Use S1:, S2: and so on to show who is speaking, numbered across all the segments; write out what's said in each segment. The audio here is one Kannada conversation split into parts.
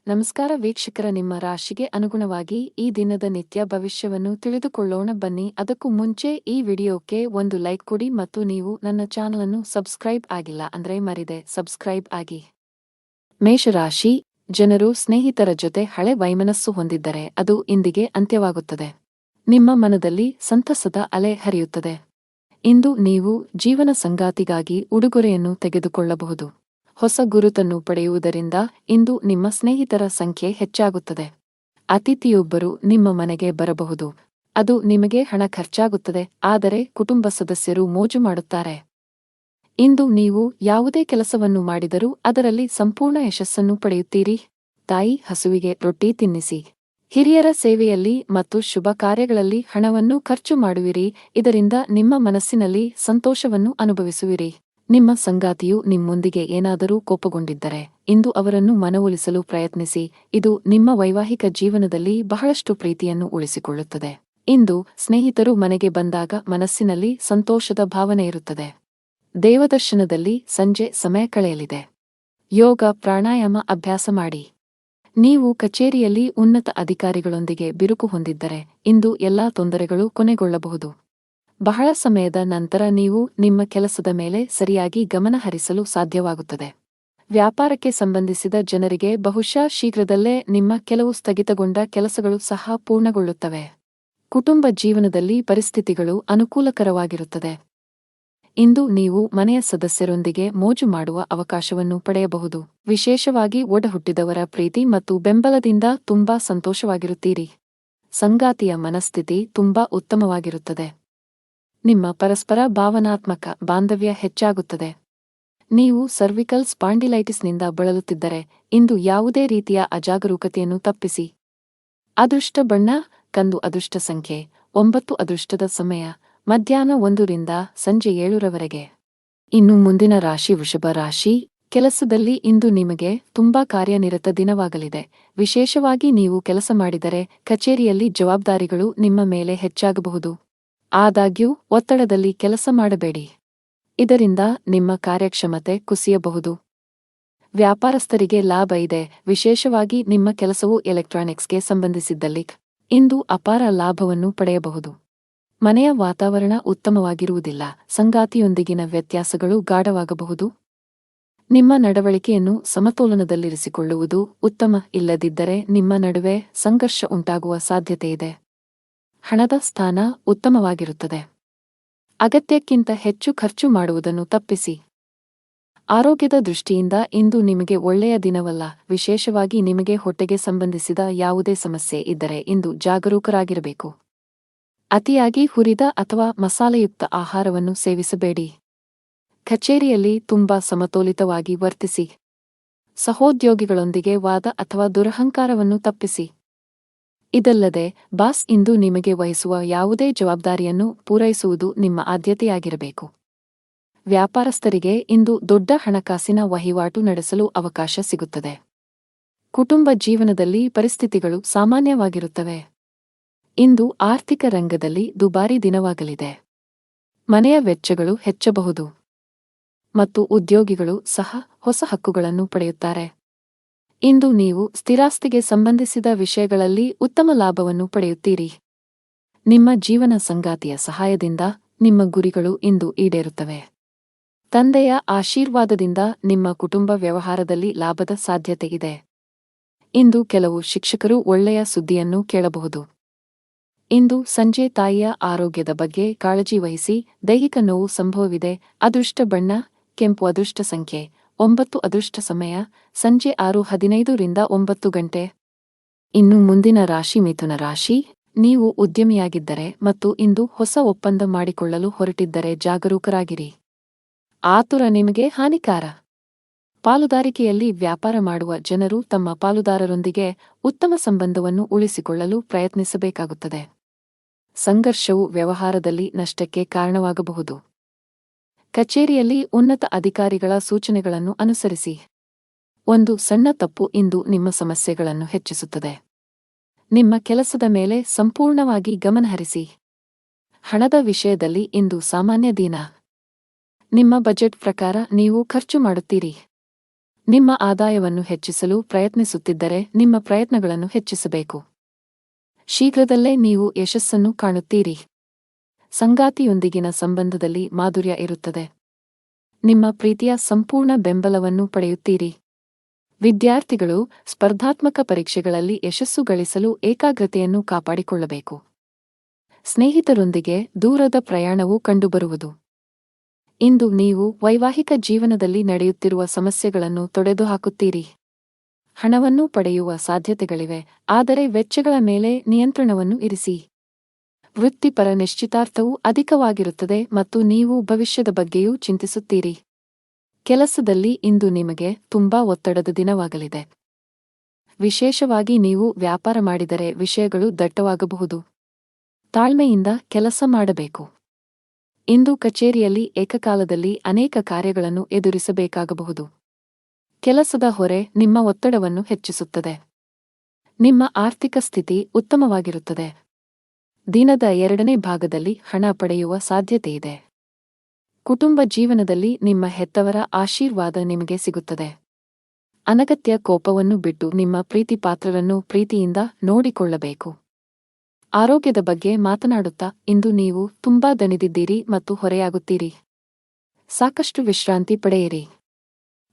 S1: ನಮಸ್ಕಾರ ವೀಕ್ಷಕರ, ನಿಮ್ಮ ರಾಶಿಗೆ ಅನುಗುಣವಾಗಿ ಈ ದಿನದ ನಿತ್ಯ ಭವಿಷ್ಯವನ್ನು ತಿಳಿದುಕೊಳ್ಳೋಣ ಬನ್ನಿ. ಅದಕ್ಕೂ ಮುಂಚೆ ಈ ವಿಡಿಯೋಕ್ಕೆ ಒಂದು ಲೈಕ್ ಕೊಡಿ ಮತ್ತು ನೀವು ನನ್ನ ಚಾನಲನ್ನು ಸಬ್ಸ್ಕ್ರೈಬ್ ಆಗಿಲ್ಲ ಅಂದ್ರೆ ಮರಿದೆ ಸಬ್ಸ್ಕ್ರೈಬ್ ಆಗಿ. ಮೇಷರಾಶಿ ಜನರು ಸ್ನೇಹಿತರ ಜೊತೆ ಹಳೆ ವೈಮನಸ್ಸು ಹೊಂದಿದ್ದರೆ ಅದು ಇಂದಿಗೆ ಅಂತ್ಯವಾಗುತ್ತದೆ. ನಿಮ್ಮ ಮನದಲ್ಲಿ ಸಂತಸದ ಅಲೆ ಹರಿಯುತ್ತದೆ. ಇಂದು ನೀವು ಜೀವನ ಸಂಗಾತಿಗಾಗಿ ಉಡುಗೊರೆಯನ್ನು ತೆಗೆದುಕೊಳ್ಳಬಹುದು. ಹೊಸ ಗುರುತನ್ನು ಪಡೆಯುವುದರಿಂದ ಇಂದು ನಿಮ್ಮ ಸ್ನೇಹಿತರ ಸಂಖ್ಯೆ ಹೆಚ್ಚಾಗುತ್ತದೆ. ಅತಿಥಿಯೊಬ್ಬರು ನಿಮ್ಮ ಮನೆಗೆ ಬರಬಹುದು. ಅದು ನಿಮಗೆ ಹಣ ಖರ್ಚಾಗುತ್ತದೆ, ಆದರೆ ಕುಟುಂಬ ಸದಸ್ಯರು ಮೋಜು ಮಾಡುತ್ತಾರೆ. ಇಂದು ನೀವು ಯಾವುದೇ ಕೆಲಸವನ್ನು ಮಾಡಿದರೂ ಅದರಲ್ಲಿ ಸಂಪೂರ್ಣ ಯಶಸ್ಸನ್ನು ಪಡೆಯುತ್ತೀರಿ. ತಾಯಿ ಹಸುವಿಗೆ ರೊಟ್ಟಿ ತಿನ್ನಿಸಿ. ಹಿರಿಯರ ಸೇವೆಯಲ್ಲಿ ಮತ್ತು ಶುಭ ಕಾರ್ಯಗಳಲ್ಲಿ ಹಣವನ್ನು ಖರ್ಚು ಮಾಡುವಿರಿ. ಇದರಿಂದ ನಿಮ್ಮ ಮನಸ್ಸಿನಲ್ಲಿ ಸಂತೋಷವನ್ನು ಅನುಭವಿಸುವಿರಿ. ನಿಮ್ಮ ಸಂಗಾತಿಯು ನಿಮ್ಮೊಂದಿಗೆ ಏನಾದರೂ ಕೋಪಗೊಂಡಿದ್ದರೆ ಇಂದು ಅವರನ್ನು ಮನವೊಲಿಸಲು ಪ್ರಯತ್ನಿಸಿ. ಇದು ನಿಮ್ಮ ವೈವಾಹಿಕ ಜೀವನದಲ್ಲಿ ಬಹಳಷ್ಟು ಪ್ರೀತಿಯನ್ನು ಉಳಿಸಿಕೊಳ್ಳುತ್ತದೆ. ಇಂದು ಸ್ನೇಹಿತರು ಮನೆಗೆ ಬಂದಾಗ ಮನಸ್ಸಿನಲ್ಲಿ ಸಂತೋಷದ ಭಾವನೆ ಇರುತ್ತದೆ. ದೇವದರ್ಶನದಲ್ಲಿ ಸಂಜೆ ಸಮಯ ಕಳೆಯಲಿದೆ. ಯೋಗ ಪ್ರಾಣಾಯಾಮ ಅಭ್ಯಾಸ ಮಾಡಿ. ನೀವು ಕಚೇರಿಯಲ್ಲಿ ಉನ್ನತ ಅಧಿಕಾರಿಗಳೊಂದಿಗೆ ಬಿರುಕು ಹೊಂದಿದ್ದರೆ ಇಂದು ಎಲ್ಲಾ ತೊಂದರೆಗಳು ಕೊನೆಗೊಳ್ಳಬಹುದು. ಬಹಳ ಸಮಯದ ನಂತರ ನೀವು ನಿಮ್ಮ ಕೆಲಸದ ಮೇಲೆ ಸರಿಯಾಗಿ ಗಮನ ಹರಿಸಲು ಸಾಧ್ಯವಾಗುತ್ತದೆ. ವ್ಯಾಪಾರಕ್ಕೆ ಸಂಬಂಧಿಸಿದ ಜನರಿಗೆ ಬಹುಶಃ ಶೀಘ್ರದಲ್ಲೇ ನಿಮ್ಮ ಕೆಲವು ಸ್ಥಗಿತಗೊಂಡ ಕೆಲಸಗಳು ಸಹ ಪೂರ್ಣಗೊಳ್ಳುತ್ತವೆ. ಕುಟುಂಬ ಜೀವನದಲ್ಲಿ ಪರಿಸ್ಥಿತಿಗಳು ಅನುಕೂಲಕರವಾಗಿರುತ್ತದೆ. ಇಂದು ನೀವು ಮನೆಯ ಸದಸ್ಯರೊಂದಿಗೆ ಮೋಜು ಮಾಡುವ ಅವಕಾಶವನ್ನು ಪಡೆಯಬಹುದು. ವಿಶೇಷವಾಗಿ ಒಡಹುಟ್ಟಿದವರ ಪ್ರೀತಿ ಮತ್ತು ಬೆಂಬಲದಿಂದ ತುಂಬಾ ಸಂತೋಷವಾಗಿರುತ್ತೀರಿ. ಸಂಗಾತಿಯ ಮನಸ್ಥಿತಿ ತುಂಬಾ ಉತ್ತಮವಾಗಿರುತ್ತದೆ. ನಿಮ್ಮ ಪರಸ್ಪರ ಭಾವನಾತ್ಮಕ ಬಾಂಧವ್ಯ ಹೆಚ್ಚಾಗುತ್ತದೆ. ನೀವು ಸರ್ವಿಕಲ್ ಸ್ಪಾಂಡಿಲೈಟಿಸ್ನಿಂದ ಬಳಲುತ್ತಿದ್ದರೆ ಇಂದು ಯಾವುದೇ ರೀತಿಯ ಅಜಾಗರೂಕತೆಯನ್ನು ತಪ್ಪಿಸಿ. ಅದೃಷ್ಟ ಬಣ್ಣ ಕಂದು. ಅದೃಷ್ಟ ಸಂಖ್ಯೆ 9. ಅದೃಷ್ಟದ ಸಮಯ ಮಧ್ಯಾಹ್ನ 1 ರಿಂದ ಸಂಜೆ 7 ರವರೆಗೆ. ಇನ್ನು ಮುಂದಿನ ರಾಶಿ ವೃಷಭ ರಾಶಿ. ಕೆಲಸದಲ್ಲಿ ಇಂದು ನಿಮಗೆ ತುಂಬಾ ಕಾರ್ಯನಿರತ ದಿನವಾಗಲಿದೆ. ವಿಶೇಷವಾಗಿ ನೀವು ಕೆಲಸ ಮಾಡಿದರೆ ಕಚೇರಿಯಲ್ಲಿ ಜವಾಬ್ದಾರಿಗಳು ನಿಮ್ಮ ಮೇಲೆ ಹೆಚ್ಚಾಗಬಹುದು. ಆದಾಗ್ಯೂ ಒತ್ತಡದಲ್ಲಿ ಕೆಲಸ ಮಾಡಬೇಡಿ. ಇದರಿಂದ ನಿಮ್ಮ ಕಾರ್ಯಕ್ಷಮತೆ ಕುಸಿಯಬಹುದು. ವ್ಯಾಪಾರಸ್ಥರಿಗೆ ಲಾಭ ಇದೆ. ವಿಶೇಷವಾಗಿ ನಿಮ್ಮ ಕೆಲಸವು ಎಲೆಕ್ಟ್ರಾನಿಕ್ಸ್ಗೆ ಸಂಬಂಧಿಸಿದ್ದಲ್ಲಿ ಇಂದು ಅಪಾರ ಲಾಭವನ್ನು ಪಡೆಯಬಹುದು. ಮನೆಯ ವಾತಾವರಣ ಉತ್ತಮವಾಗಿರುವುದಿಲ್ಲ. ಸಂಗಾತಿಯೊಂದಿಗಿನ ವ್ಯತ್ಯಾಸಗಳು ಗಾಢವಾಗಬಹುದು. ನಿಮ್ಮ ನಡವಳಿಕೆಯನ್ನು ಸಮತೋಲನದಲ್ಲಿರಿಸಿಕೊಳ್ಳುವುದು ಉತ್ತಮ. ಇಲ್ಲದಿದ್ದರೆ ನಿಮ್ಮ ನಡುವೆ ಸಂಘರ್ಷ ಉಂಟಾಗುವ ಸಾಧ್ಯತೆಯಿದೆ. ಹಣದ ಸ್ಥಾನ ಉತ್ತಮವಾಗಿರುತ್ತದೆ. ಅಗತ್ಯಕ್ಕಿಂತ ಹೆಚ್ಚು ಖರ್ಚು ಮಾಡುವುದನ್ನು ತಪ್ಪಿಸಿ. ಆರೋಗ್ಯದ ದೃಷ್ಟಿಯಿಂದ ಇಂದು ನಿಮಗೆ ಒಳ್ಳೆಯ ದಿನವಲ್ಲ. ವಿಶೇಷವಾಗಿ ನಿಮಗೆ ಹೊಟ್ಟೆಗೆ ಸಂಬಂಧಿಸಿದ ಯಾವುದೇ ಸಮಸ್ಯೆ ಇದ್ದರೆ ಇಂದು ಜಾಗರೂಕರಾಗಿರಬೇಕು. ಅತಿಯಾಗಿ ಹುರಿದ ಅಥವಾ ಮಸಾಲೆಯುಕ್ತ ಆಹಾರವನ್ನು ಸೇವಿಸಬೇಡಿ. ಕಚೇರಿಯಲ್ಲಿ ತುಂಬಾ ಸಮತೋಲಿತವಾಗಿ ವರ್ತಿಸಿ. ಸಹೋದ್ಯೋಗಿಗಳೊಂದಿಗೆ ವಾದ ಅಥವಾ ದುರಹಂಕಾರವನ್ನು ತಪ್ಪಿಸಿ. ಇದಲ್ಲದೆ ಬಾಸ್ ಇಂದು ನಿಮಗೆ ವಹಿಸುವ ಯಾವುದೇ ಜವಾಬ್ದಾರಿಯನ್ನು ಪೂರೈಸುವುದು ನಿಮ್ಮ ಆದ್ಯತೆಯಾಗಿರಬೇಕು. ವ್ಯಾಪಾರಸ್ಥರಿಗೆ ಇಂದು ದೊಡ್ಡ ಹಣಕಾಸಿನ ವಹಿವಾಟು ನಡೆಸಲು ಅವಕಾಶ ಸಿಗುತ್ತದೆ. ಕುಟುಂಬ ಜೀವನದಲ್ಲಿ ಪರಿಸ್ಥಿತಿಗಳು ಸಾಮಾನ್ಯವಾಗಿರುತ್ತವೆ. ಇಂದು ಆರ್ಥಿಕ ರಂಗದಲ್ಲಿ ದುಬಾರಿ ದಿನವಾಗಲಿದೆ. ಮನೆಯ ವೆಚ್ಚಗಳು ಹೆಚ್ಚಬಹುದು ಮತ್ತು ಉದ್ಯೋಗಿಗಳು ಸಹ ಹೊಸ ಹಕ್ಕುಗಳನ್ನು ಪಡೆಯುತ್ತಾರೆ. ಇಂದು ನೀವು ಸ್ಥಿರಾಸ್ತಿಗೆ ಸಂಬಂಧಿಸಿದ ವಿಷಯಗಳಲ್ಲಿ ಉತ್ತಮ ಲಾಭವನ್ನು ಪಡೆಯುತ್ತೀರಿ. ನಿಮ್ಮ ಜೀವನ ಸಂಗಾತಿಯ ಸಹಾಯದಿಂದ ನಿಮ್ಮ ಗುರಿಗಳು ಇಂದು ಈಡೇರುತ್ತವೆ. ತಂದೆಯ ಆಶೀರ್ವಾದದಿಂದ ನಿಮ್ಮ ಕುಟುಂಬ ವ್ಯವಹಾರದಲ್ಲಿ ಲಾಭದ ಸಾಧ್ಯತೆ ಇದೆ. ಇಂದು ಕೆಲವು ಶಿಕ್ಷಕರು ಒಳ್ಳೆಯ ಸುದ್ದಿಯನ್ನು ಕೇಳಬಹುದು. ಇಂದು ಸಂಜೆ ತಾಯಿಯ ಆರೋಗ್ಯದ ಬಗ್ಗೆ ಕಾಳಜಿ ವಹಿಸಿ. ದೈಹಿಕ ನೋವು ಸಂಭವವಿದೆ. ಅದೃಷ್ಟ ಬಣ್ಣ ಕೆಂಪು. ಅದೃಷ್ಟ ಸಂಖ್ಯೆ 9. ಅದೃಷ್ಟ ಸಮಯ ಸಂಜೆ 6:15 ರಿಂದ 9 ಗಂಟೆ. ಇನ್ನು ಮುಂದಿನ ರಾಶಿ ಮಿಥುನ ರಾಶಿ. ನೀವು ಉದ್ಯಮಿಯಾಗಿದ್ದರೆ ಮತ್ತು ಇಂದು ಹೊಸ ಒಪ್ಪಂದ ಮಾಡಿಕೊಳ್ಳಲು ಹೊರಟಿದ್ದರೆ ಜಾಗರೂಕರಾಗಿರಿ. ಆತುರ ನಿಮಗೆ ಹಾನಿಕಾರ. ಪಾಲುದಾರಿಕೆಯಲ್ಲಿ ವ್ಯಾಪಾರ ಮಾಡುವ ಜನರು ತಮ್ಮ ಪಾಲುದಾರರೊಂದಿಗೆ ಉತ್ತಮ ಸಂಬಂಧವನ್ನು ಉಳಿಸಿಕೊಳ್ಳಲು ಪ್ರಯತ್ನಿಸಬೇಕಾಗುತ್ತದೆ. ಸಂಘರ್ಷವು ವ್ಯವಹಾರದಲ್ಲಿ ನಷ್ಟಕ್ಕೆ ಕಾರಣವಾಗಬಹುದು. ಕಚೇರಿಯಲ್ಲಿ ಉನ್ನತ ಅಧಿಕಾರಿಗಳ ಸೂಚನೆಗಳನ್ನು ಅನುಸರಿಸಿ. ಒಂದು ಸಣ್ಣ ತಪ್ಪು ಇಂದು ನಿಮ್ಮ ಸಮಸ್ಯೆಗಳನ್ನು ಹೆಚ್ಚಿಸುತ್ತದೆ. ನಿಮ್ಮ ಕೆಲಸದ ಮೇಲೆ ಸಂಪೂರ್ಣವಾಗಿ ಗಮನಹರಿಸಿ. ಹಣದ ವಿಷಯದಲ್ಲಿ ಇಂದು ಸಾಮಾನ್ಯ ದಿನ. ನಿಮ್ಮ ಬಜೆಟ್ ಪ್ರಕಾರ ನೀವು ಖರ್ಚು ಮಾಡುತ್ತೀರಿ. ನಿಮ್ಮ ಆದಾಯವನ್ನು ಹೆಚ್ಚಿಸಲು ಪ್ರಯತ್ನಿಸುತ್ತಿದ್ದರೆ ನಿಮ್ಮ ಪ್ರಯತ್ನಗಳನ್ನು ಹೆಚ್ಚಿಸಬೇಕು. ಶೀಘ್ರದಲ್ಲೇ ನೀವು ಯಶಸ್ಸನ್ನು ಕಾಣುತ್ತೀರಿ. ಸಂಗಾತಿಯೊಂದಿಗಿನ ಸಂಬಂಧದಲ್ಲಿ ಮಾಧುರ್ಯ ಇರುತ್ತದೆ. ನಿಮ್ಮ ಪ್ರೀತಿಯ ಸಂಪೂರ್ಣ ಬೆಂಬಲವನ್ನು ಪಡೆಯುತ್ತೀರಿ. ವಿದ್ಯಾರ್ಥಿಗಳು ಸ್ಪರ್ಧಾತ್ಮಕ ಪರೀಕ್ಷೆಗಳಲ್ಲಿ ಯಶಸ್ಸು ಗಳಿಸಲು ಏಕಾಗ್ರತೆಯನ್ನು ಕಾಪಾಡಿಕೊಳ್ಳಬೇಕು. ಸ್ನೇಹಿತರೊಂದಿಗೆ ದೂರದ ಪ್ರಯಾಣವು ಕಂಡುಬರುವುದು. ಇಂದು ನೀವು ವೈವಾಹಿಕ ಜೀವನದಲ್ಲಿ ನಡೆಯುತ್ತಿರುವ ಸಮಸ್ಯೆಗಳನ್ನು ತೊಡೆದುಹಾಕುತ್ತೀರಿ. ಹಣವನ್ನು ಪಡೆಯುವ ಸಾಧ್ಯತೆಗಳಿವೆ, ಆದರೆ ವೆಚ್ಚಗಳ ಮೇಲೆ ನಿಯಂತ್ರಣವನ್ನು ಇರಿಸಿ. ವೃತ್ತಿಪರ ನಿಶ್ಚಿತಾರ್ಥವು ಅಧಿಕವಾಗಿರುತ್ತದೆ ಮತ್ತು ನೀವು ಭವಿಷ್ಯದ ಬಗ್ಗೆಯೂ ಚಿಂತಿಸುತ್ತೀರಿ. ಕೆಲಸದಲ್ಲಿ ಇಂದು ನಿಮಗೆ ತುಂಬಾ ಒತ್ತಡದ ದಿನವಾಗಲಿದೆ. ವಿಶೇಷವಾಗಿ ನೀವು ವ್ಯಾಪಾರ ಮಾಡಿದರೆ ವಿಷಯಗಳು ದಟ್ಟವಾಗಬಹುದು. ತಾಳ್ಮೆಯಿಂದ ಕೆಲಸ ಮಾಡಬೇಕು. ಇಂದು ಕಚೇರಿಯಲ್ಲಿ ಏಕಕಾಲದಲ್ಲಿ ಅನೇಕ ಕಾರ್ಯಗಳನ್ನು ಎದುರಿಸಬೇಕಾಗಬಹುದು. ಕೆಲಸದ ಹೊರೆ ನಿಮ್ಮ ಒತ್ತಡವನ್ನು ಹೆಚ್ಚಿಸುತ್ತದೆ. ನಿಮ್ಮ ಆರ್ಥಿಕ ಸ್ಥಿತಿ ಉತ್ತಮವಾಗಿರುತ್ತದೆ. ದಿನದ 2ನೇ ಭಾಗದಲ್ಲಿ ಹಣ ಪಡೆಯುವ ಸಾಧ್ಯತೆಯಿದೆ. ಕುಟುಂಬ ಜೀವನದಲ್ಲಿ ನಿಮ್ಮ ಹೆತ್ತವರ ಆಶೀರ್ವಾದ ನಿಮಗೆ ಸಿಗುತ್ತದೆ. ಅನಗತ್ಯ ಕೋಪವನ್ನು ಬಿಟ್ಟು ನಿಮ್ಮ ಪ್ರೀತಿಪಾತ್ರರನ್ನು ಪ್ರೀತಿಯಿಂದ ನೋಡಿಕೊಳ್ಳಬೇಕು. ಆರೋಗ್ಯದ ಬಗ್ಗೆ ಮಾತನಾಡುತ್ತಾ ಇಂದು ನೀವು ತುಂಬಾ ದಣಿದಿದ್ದೀರಿ ಮತ್ತು ಹೊರೆಯಾಗುತ್ತೀರಿ. ಸಾಕಷ್ಟು ವಿಶ್ರಾಂತಿ ಪಡೆಯಿರಿ.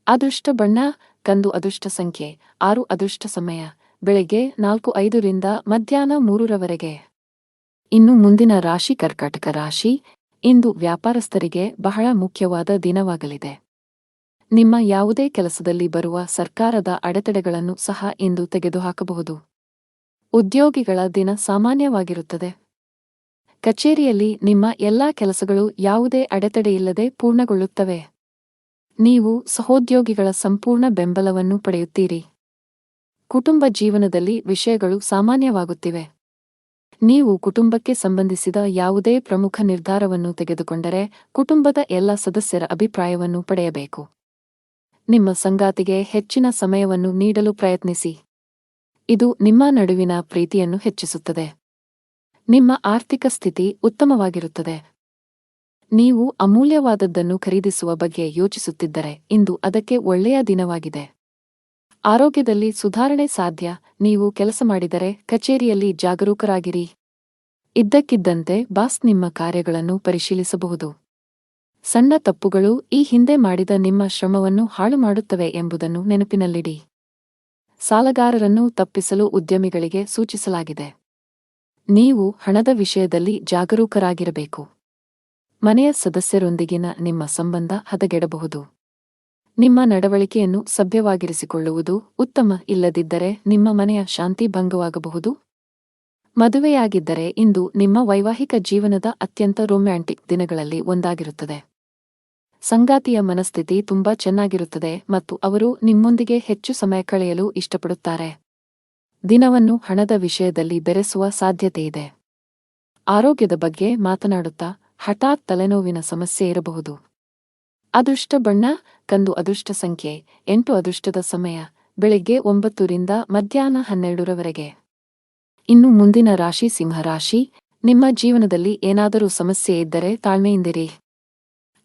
S1: ಅದೃಷ್ಟ ಬಣ್ಣ ಕಂದು ಅದೃಷ್ಟ ಸಂಖ್ಯೆ 6 ಅದೃಷ್ಟ ಸಮಯ ಬೆಳಗ್ಗೆ 4:05 ರಿಂದ ಮಧ್ಯಾಹ್ನ 3 ಇನ್ನು ಮುಂದಿನ ರಾಶಿ ಕರ್ಕಾಟಕ ರಾಶಿ. ಇಂದು ವ್ಯಾಪಾರಸ್ಥರಿಗೆ ಬಹಳ ಮುಖ್ಯವಾದ ದಿನವಾಗಲಿದೆ. ನಿಮ್ಮ ಯಾವುದೇ ಕೆಲಸದಲ್ಲಿ ಬರುವ ಸರ್ಕಾರದ ಅಡೆತಡೆಗಳನ್ನು ಸಹ ಇಂದು ತೆಗೆದುಹಾಕಬಹುದು. ಉದ್ಯೋಗಿಗಳ ದಿನ ಸಾಮಾನ್ಯವಾಗಿರುತ್ತದೆ. ಕಚೇರಿಯಲ್ಲಿ ನಿಮ್ಮ ಎಲ್ಲಾ ಕೆಲಸಗಳು ಯಾವುದೇ ಅಡೆತಡೆಯಿಲ್ಲದೆ ಪೂರ್ಣಗೊಳ್ಳುತ್ತವೆ. ನೀವು ಸಹೋದ್ಯೋಗಿಗಳ ಸಂಪೂರ್ಣ ಬೆಂಬಲವನ್ನು ಪಡೆಯುತ್ತೀರಿ. ಕುಟುಂಬ ಜೀವನದಲ್ಲಿ ವಿಷಯಗಳು ಸಾಮಾನ್ಯವಾಗುತ್ತಿವೆ. ನೀವು ಕುಟುಂಬಕ್ಕೆ ಸಂಬಂಧಿಸಿದ ಯಾವುದೇ ಪ್ರಮುಖ ನಿರ್ಧಾರವನ್ನು ತೆಗೆದುಕೊಂಡರೆ ಕುಟುಂಬದ ಎಲ್ಲ ಸದಸ್ಯರ ಅಭಿಪ್ರಾಯವನ್ನು ಪಡೆಯಬೇಕು. ನಿಮ್ಮ ಸಂಗಾತಿಗೆ ಹೆಚ್ಚಿನ ಸಮಯವನ್ನು ನೀಡಲು ಪ್ರಯತ್ನಿಸಿ. ಇದು ನಿಮ್ಮ ನಡುವಿನ ಪ್ರೀತಿಯನ್ನು ಹೆಚ್ಚಿಸುತ್ತದೆ. ನಿಮ್ಮ ಆರ್ಥಿಕ ಸ್ಥಿತಿ ಉತ್ತಮವಾಗಿರುತ್ತದೆ. ನೀವು ಅಮೂಲ್ಯವಾದದ್ದನ್ನು ಖರೀದಿಸುವ ಬಗ್ಗೆ ಯೋಚಿಸುತ್ತಿದ್ದರೆ ಇಂದು ಅದಕ್ಕೆ ಒಳ್ಳೆಯ ದಿನವಾಗಿದೆ. ಆರೋಗ್ಯದಲ್ಲಿ ಸುಧಾರಣೆ ಸಾಧ್ಯ. ನೀವು ಕೆಲಸ ಮಾಡಿದರೆ ಕಚೇರಿಯಲ್ಲಿ ಜಾಗರೂಕರಾಗಿರಿ. ಇದ್ದಕ್ಕಿದ್ದಂತೆ ಬಾಸ್ ನಿಮ್ಮ ಕಾರ್ಯಗಳನ್ನು ಪರಿಶೀಲಿಸಬಹುದು. ಸಣ್ಣ ತಪ್ಪುಗಳು ಈ ಹಿಂದೆ ಮಾಡಿದ ನಿಮ್ಮ ಶ್ರಮವನ್ನು ಹಾಳುಮಾಡುತ್ತವೆ ಎಂಬುದನ್ನು ನೆನಪಿನಲ್ಲಿಡಿ. ಸಾಲಗಾರರನ್ನು ತಪ್ಪಿಸಲು ಉದ್ಯಮಿಗಳಿಗೆ ಸೂಚಿಸಲಾಗಿದೆ. ನೀವು ಹಣದ ವಿಷಯದಲ್ಲಿ ಜಾಗರೂಕರಾಗಿರಬೇಕು. ಮನೆಯ ಸದಸ್ಯರೊಂದಿಗಿನ ನಿಮ್ಮ ಸಂಬಂಧ ಹದಗೆಡಬಹುದು. ನಿಮ್ಮ ನಡವಳಿಕೆಯನ್ನು ಸಭ್ಯವಾಗಿರಿಸಿಕೊಳ್ಳುವುದು ಉತ್ತಮ. ಇಲ್ಲದಿದ್ದರೆ ನಿಮ್ಮ ಮನೆಯ ಶಾಂತಿ ಭಂಗವಾಗಬಹುದು. ಮದುವೆಯಾಗಿದ್ದರೆ ಇಂದು ನಿಮ್ಮ ವೈವಾಹಿಕ ಜೀವನದ ಅತ್ಯಂತ ರೊಮ್ಯಾಂಟಿಕ್ ದಿನಗಳಲ್ಲಿ ಒಂದಾಗಿರುತ್ತದೆ. ಸಂಗಾತಿಯ ಮನಸ್ಥಿತಿ ತುಂಬಾ ಚೆನ್ನಾಗಿರುತ್ತದೆ ಮತ್ತು ಅವರು ನಿಮ್ಮೊಂದಿಗೆ ಹೆಚ್ಚು ಸಮಯ ಕಳೆಯಲು ಇಷ್ಟಪಡುತ್ತಾರೆ. ದಿನವನ್ನು ಹಣದ ವಿಷಯದಲ್ಲಿ ಬೆರೆಸುವ ಸಾಧ್ಯತೆಯಿದೆ. ಆರೋಗ್ಯದ ಬಗ್ಗೆ ಮಾತನಾಡುತ್ತಾ ಹಠಾತ್ ತಲೆನೋವಿನ ಸಮಸ್ಯೆ ಇರಬಹುದು. ಅದೃಷ್ಟ ಬಣ್ಣ ಕಂದು ಅದೃಷ್ಟ ಸಂಖ್ಯೆ 8 ಅದೃಷ್ಟದ ಸಮಯ ಬೆಳಗ್ಗೆ 9 ರಿಂದ ಮಧ್ಯಾಹ್ನ 12 ಇನ್ನು ಮುಂದಿನ ರಾಶಿ ಸಿಂಹರಾಶಿ. ನಿಮ್ಮ ಜೀವನದಲ್ಲಿ ಏನಾದರೂ ಸಮಸ್ಯೆ ಇದ್ದರೆ ತಾಳ್ಮೆಯಿಂದಿರಿ.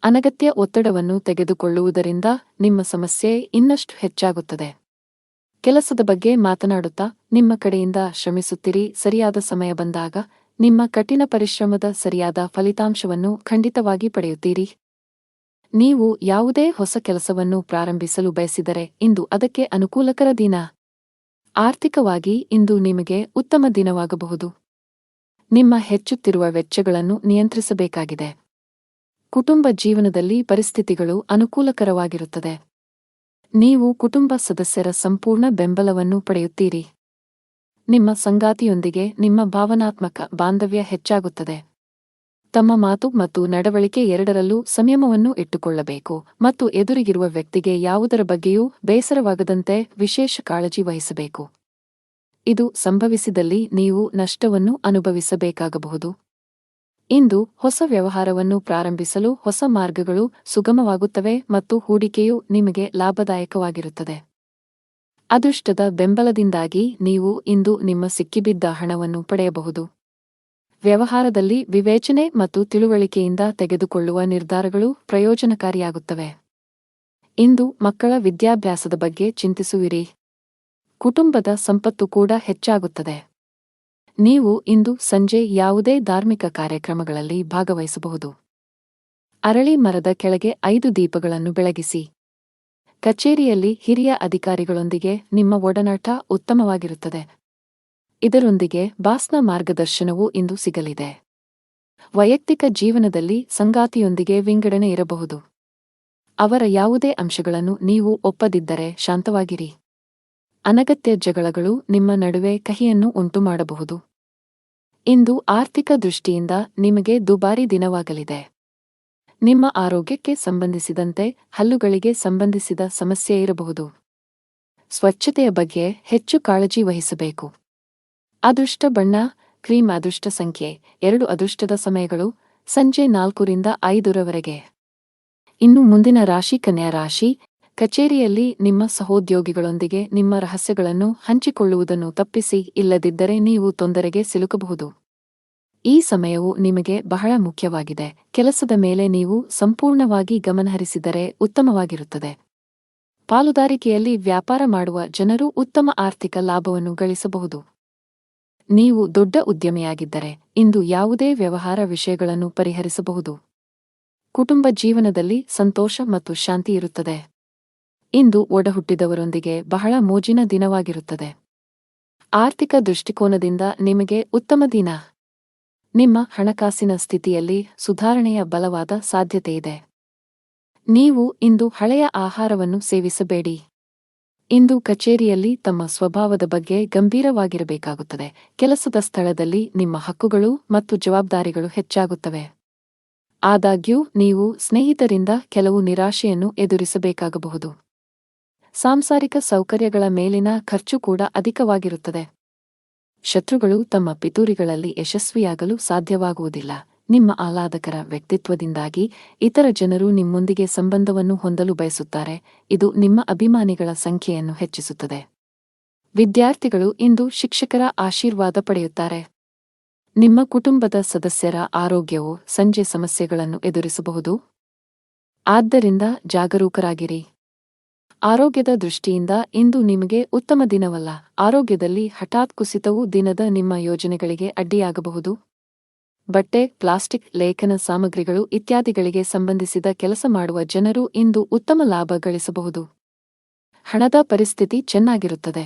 S1: ಅನಗತ್ಯ ಒತ್ತಡವನ್ನು ತೆಗೆದುಕೊಳ್ಳುವುದರಿಂದ ನಿಮ್ಮ ಸಮಸ್ಯೆ ಇನ್ನಷ್ಟು ಹೆಚ್ಚಾಗುತ್ತದೆ. ಕೆಲಸದ ಬಗ್ಗೆ ಮಾತನಾಡುತ್ತಾ ನಿಮ್ಮ ಕಡೆಯಿಂದ ಶ್ರಮಿಸುತ್ತಿರಿ. ಸರಿಯಾದ ಸಮಯ ಬಂದಾಗ ನಿಮ್ಮ ಕಠಿಣ ಪರಿಶ್ರಮದ ಸರಿಯಾದ ಫಲಿತಾಂಶವನ್ನು ಖಂಡಿತವಾಗಿ ಪಡೆಯುತ್ತೀರಿ. ನೀವು ಯಾವುದೇ ಹೊಸ ಕೆಲಸವನ್ನು ಪ್ರಾರಂಭಿಸಲು ಬಯಸಿದರೆ ಇಂದು ಅದಕ್ಕೆ ಅನುಕೂಲಕರ ದಿನ. ಆರ್ಥಿಕವಾಗಿ ಇಂದು ನಿಮಗೆ ಉತ್ತಮ ದಿನವಾಗಬಹುದು. ನಿಮ್ಮ ಹೆಚ್ಚುತ್ತಿರುವ ವೆಚ್ಚಗಳನ್ನು ನಿಯಂತ್ರಿಸಬೇಕಾಗಿದೆ. ಕುಟುಂಬ ಜೀವನದಲ್ಲಿ ಪರಿಸ್ಥಿತಿಗಳು ಅನುಕೂಲಕರವಾಗಿರುತ್ತದೆ. ನೀವು ಕುಟುಂಬ ಸದಸ್ಯರ ಸಂಪೂರ್ಣ ಬೆಂಬಲವನ್ನು ಪಡೆಯುತ್ತೀರಿ. ನಿಮ್ಮ ಸಂಗಾತಿಯೊಂದಿಗೆ ನಿಮ್ಮ ಭಾವನಾತ್ಮಕ ಬಾಂಧವ್ಯ ಹೆಚ್ಚಾಗುತ್ತದೆ. ತಮ್ಮ ಮಾತು ಮತ್ತು ನಡವಳಿಕೆ ಎರಡರಲ್ಲೂ ಸಂಯಮವನ್ನು ಇಟ್ಟುಕೊಳ್ಳಬೇಕು ಮತ್ತು ಎದುರಿಗಿರುವ ವ್ಯಕ್ತಿಗೆ ಯಾವುದರ ಬಗ್ಗೆಯೂ ಬೇಸರವಾಗದಂತೆ ವಿಶೇಷ ಕಾಳಜಿ ವಹಿಸಬೇಕು. ಇದು ಸಂಭವಿಸಿದಲ್ಲಿ ನೀವು ನಷ್ಟವನ್ನು ಅನುಭವಿಸಬೇಕಾಗಬಹುದು. ಇಂದು ಹೊಸ ವ್ಯವಹಾರವನ್ನು ಪ್ರಾರಂಭಿಸಲು ಹೊಸ ಮಾರ್ಗಗಳು ಸುಗಮವಾಗುತ್ತವೆ ಮತ್ತು ಹೂಡಿಕೆಯು ನಿಮಗೆ ಲಾಭದಾಯಕವಾಗಿರುತ್ತದೆ. ಅದೃಷ್ಟದ ಬೆಂಬಲದಿಂದಾಗಿ ನೀವು ಇಂದು ನಿಮ್ಮ ಸಿಕ್ಕಿಬಿದ್ದ ಹಣವನ್ನು ಪಡೆಯಬಹುದು. ವ್ಯವಹಾರದಲ್ಲಿ ವಿವೇಚನೆ ಮತ್ತು ತಿಳುವಳಿಕೆಯಿಂದ ತೆಗೆದುಕೊಳ್ಳುವ ನಿರ್ಧಾರಗಳು ಪ್ರಯೋಜನಕಾರಿಯಾಗುತ್ತವೆ. ಇಂದು ಮಕ್ಕಳ ವಿದ್ಯಾಭ್ಯಾಸದ ಬಗ್ಗೆ ಚಿಂತಿಸುವಿರಿ. ಕುಟುಂಬದ ಸಂಪತ್ತು ಕೂಡ ಹೆಚ್ಚಾಗುತ್ತದೆ. ನೀವು ಇಂದು ಸಂಜೆ ಯಾವುದೇ ಧಾರ್ಮಿಕ ಕಾರ್ಯಕ್ರಮಗಳಲ್ಲಿ ಭಾಗವಹಿಸಬಹುದು. ಅರಳಿ ಮರದ ಕೆಳಗೆ 5 ದೀಪಗಳನ್ನು ಬೆಳಗಿಸಿ. ಕಚೇರಿಯಲ್ಲಿ ಹಿರಿಯ ಅಧಿಕಾರಿಗಳೊಂದಿಗೆ ನಿಮ್ಮ ಒಡನಾಟ ಉತ್ತಮವಾಗಿರುತ್ತದೆ. ಇದರೊಂದಿಗೆ ಬಾಸ್ನ ಮಾರ್ಗದರ್ಶನವೂ ಇಂದು ಸಿಗಲಿದೆ. ವೈಯಕ್ತಿಕ ಜೀವನದಲ್ಲಿ ಸಂಗಾತಿಯೊಂದಿಗೆ ವಿಂಗಡಣೆ ಇರಬಹುದು. ಅವರ ಯಾವುದೇ ಅಂಶಗಳನ್ನು ನೀವು ಒಪ್ಪದಿದ್ದರೆ ಶಾಂತವಾಗಿರಿ. ಅನಗತ್ಯ ಜಗಳಗಳು ನಿಮ್ಮ ನಡುವೆ ಕಹಿಯನ್ನು ಉಂಟುಮಾಡಬಹುದು. ಇಂದು ಆರ್ಥಿಕ ದೃಷ್ಟಿಯಿಂದ ನಿಮಗೆ ದುಬಾರಿ ದಿನವಾಗಲಿದೆ. ನಿಮ್ಮ ಆರೋಗ್ಯಕ್ಕೆ ಸಂಬಂಧಿಸಿದಂತೆ ಹಲ್ಲುಗಳಿಗೆ ಸಂಬಂಧಿಸಿದ ಸಮಸ್ಯೆ ಇರಬಹುದು. ಸ್ವಚ್ಛತೆಯ ಬಗ್ಗೆ ಹೆಚ್ಚು ಕಾಳಜಿ ವಹಿಸಬೇಕು. ಅದೃಷ್ಟ ಬಣ್ಣ ಕ್ರೀಮ್. ಅದೃಷ್ಟ ಸಂಖ್ಯೆ 2. ಅದೃಷ್ಟದ ಸಮಯಗಳು ಸಂಜೆ 4 ರಿಂದ 5 ಇನ್ನು ಮುಂದಿನ ರಾಶಿ ಕನ್ಯಾ ರಾಶಿ. ಕಚೇರಿಯಲ್ಲಿ ನಿಮ್ಮ ಸಹೋದ್ಯೋಗಿಗಳೊಂದಿಗೆ ನಿಮ್ಮ ರಹಸ್ಯಗಳನ್ನು ಹಂಚಿಕೊಳ್ಳುವುದನ್ನು ತಪ್ಪಿಸಿ, ಇಲ್ಲದಿದ್ದರೆ ನೀವು ತೊಂದರೆಗೆ ಸಿಲುಕಬಹುದು. ಈ ಸಮಯವು ನಿಮಗೆ ಬಹಳ ಮುಖ್ಯವಾಗಿದೆ. ಕೆಲಸದ ಮೇಲೆ ನೀವು ಸಂಪೂರ್ಣವಾಗಿ ಗಮನಹರಿಸಿದರೆ ಉತ್ತಮವಾಗಿರುತ್ತದೆ. ಪಾಲುದಾರಿಕೆಯಲ್ಲಿ ವ್ಯಾಪಾರ ಮಾಡುವ ಜನರು ಉತ್ತಮ ಆರ್ಥಿಕ ಲಾಭವನ್ನು ಗಳಿಸಬಹುದು. ನೀವು ದೊಡ್ಡ ಉದ್ಯಮಿಯಾಗಿದ್ದರೆ ಇಂದು ಯಾವುದೇ ವ್ಯವಹಾರ ವಿಷಯಗಳನ್ನು ಪರಿಹರಿಸಬಹುದು. ಕುಟುಂಬ ಜೀವನದಲ್ಲಿ ಸಂತೋಷ ಮತ್ತು ಶಾಂತಿ ಇರುತ್ತದೆ. ಇಂದು ಒಡಹುಟ್ಟಿದವರೊಂದಿಗೆ ಬಹಳ ಮೋಜಿನ ದಿನವಾಗಿರುತ್ತದೆ. ಆರ್ಥಿಕ ದೃಷ್ಟಿಕೋನದಿಂದ ನಿಮಗೆ ಉತ್ತಮ ದಿನ. ನಿಮ್ಮ ಹಣಕಾಸಿನ ಸ್ಥಿತಿಯಲ್ಲಿ ಸುಧಾರಣೆಯ ಬಲವಾದ ಸಾಧ್ಯತೆಯಿದೆ. ನೀವು ಇಂದು ಹಳೆಯ ಆಹಾರವನ್ನು ಸೇವಿಸಬೇಡಿ. ಇಂದು ಕಚೇರಿಯಲ್ಲಿ ತಮ್ಮ ಸ್ವಭಾವದ ಬಗ್ಗೆ ಗಂಭೀರವಾಗಿರಬೇಕಾಗುತ್ತದೆ. ಕೆಲಸದ ಸ್ಥಳದಲ್ಲಿ ನಿಮ್ಮ ಹಕ್ಕುಗಳು ಮತ್ತು ಜವಾಬ್ದಾರಿಗಳು ಹೆಚ್ಚಾಗುತ್ತವೆ. ಆದಾಗ್ಯೂ ನೀವು ಸ್ನೇಹಿತರಿಂದ ಕೆಲವು ನಿರಾಶೆಯನ್ನು ಎದುರಿಸಬೇಕಾಗಬಹುದು. ಸಾಂಸಾರಿಕ ಸೌಕರ್ಯಗಳ ಮೇಲಿನ ಖರ್ಚು ಕೂಡ ಅಧಿಕವಾಗಿರುತ್ತದೆ. ಶತ್ರುಗಳು ತಮ್ಮ ಪಿತೂರಿಗಳಲ್ಲಿ ಯಶಸ್ವಿಯಾಗಲು ಸಾಧ್ಯವಾಗುವುದಿಲ್ಲ. ನಿಮ್ಮ ಆಹ್ಲಾದಕರ ವ್ಯಕ್ತಿತ್ವದಿಂದಾಗಿ ಇತರ ಜನರು ನಿಮ್ಮೊಂದಿಗೆ ಸಂಬಂಧವನ್ನು ಹೊಂದಲು ಬಯಸುತ್ತಾರೆ. ಇದು ನಿಮ್ಮ ಅಭಿಮಾನಿಗಳ ಸಂಖ್ಯೆಯನ್ನು ಹೆಚ್ಚಿಸುತ್ತದೆ. ವಿದ್ಯಾರ್ಥಿಗಳು ಇಂದು ಶಿಕ್ಷಕರ ಆಶೀರ್ವಾದ ಪಡೆಯುತ್ತಾರೆ. ನಿಮ್ಮ ಕುಟುಂಬದ ಸದಸ್ಯರ ಆರೋಗ್ಯವು ಸಂಜೆ ಸಮಸ್ಯೆಗಳನ್ನು ಎದುರಿಸಬಹುದು. ಆದ್ದರಿಂದ ಜಾಗರೂಕರಾಗಿರಿ. ಆರೋಗ್ಯದ ದೃಷ್ಟಿಯಿಂದ ಇಂದು ನಿಮಗೆ ಉತ್ತಮ ದಿನವಲ್ಲ. ಆರೋಗ್ಯದಲ್ಲಿ ಹಠಾತ್ ಕುಸಿತವು ದಿನದ ನಿಮ್ಮ ಯೋಜನೆಗಳಿಗೆ ಅಡ್ಡಿಯಾಗಬಹುದು. ಬಟ್ಟೆ, ಪ್ಲಾಸ್ಟಿಕ್, ಲೇಖನ ಸಾಮಗ್ರಿಗಳು ಇತ್ಯಾದಿಗಳಿಗೆ ಸಂಬಂಧಿಸಿದ ಕೆಲಸ ಮಾಡುವ ಜನರು ಇಂದು ಉತ್ತಮ ಲಾಭ ಗಳಿಸಬಹುದು. ಹಣದ ಪರಿಸ್ಥಿತಿ ಚೆನ್ನಾಗಿರುತ್ತದೆ.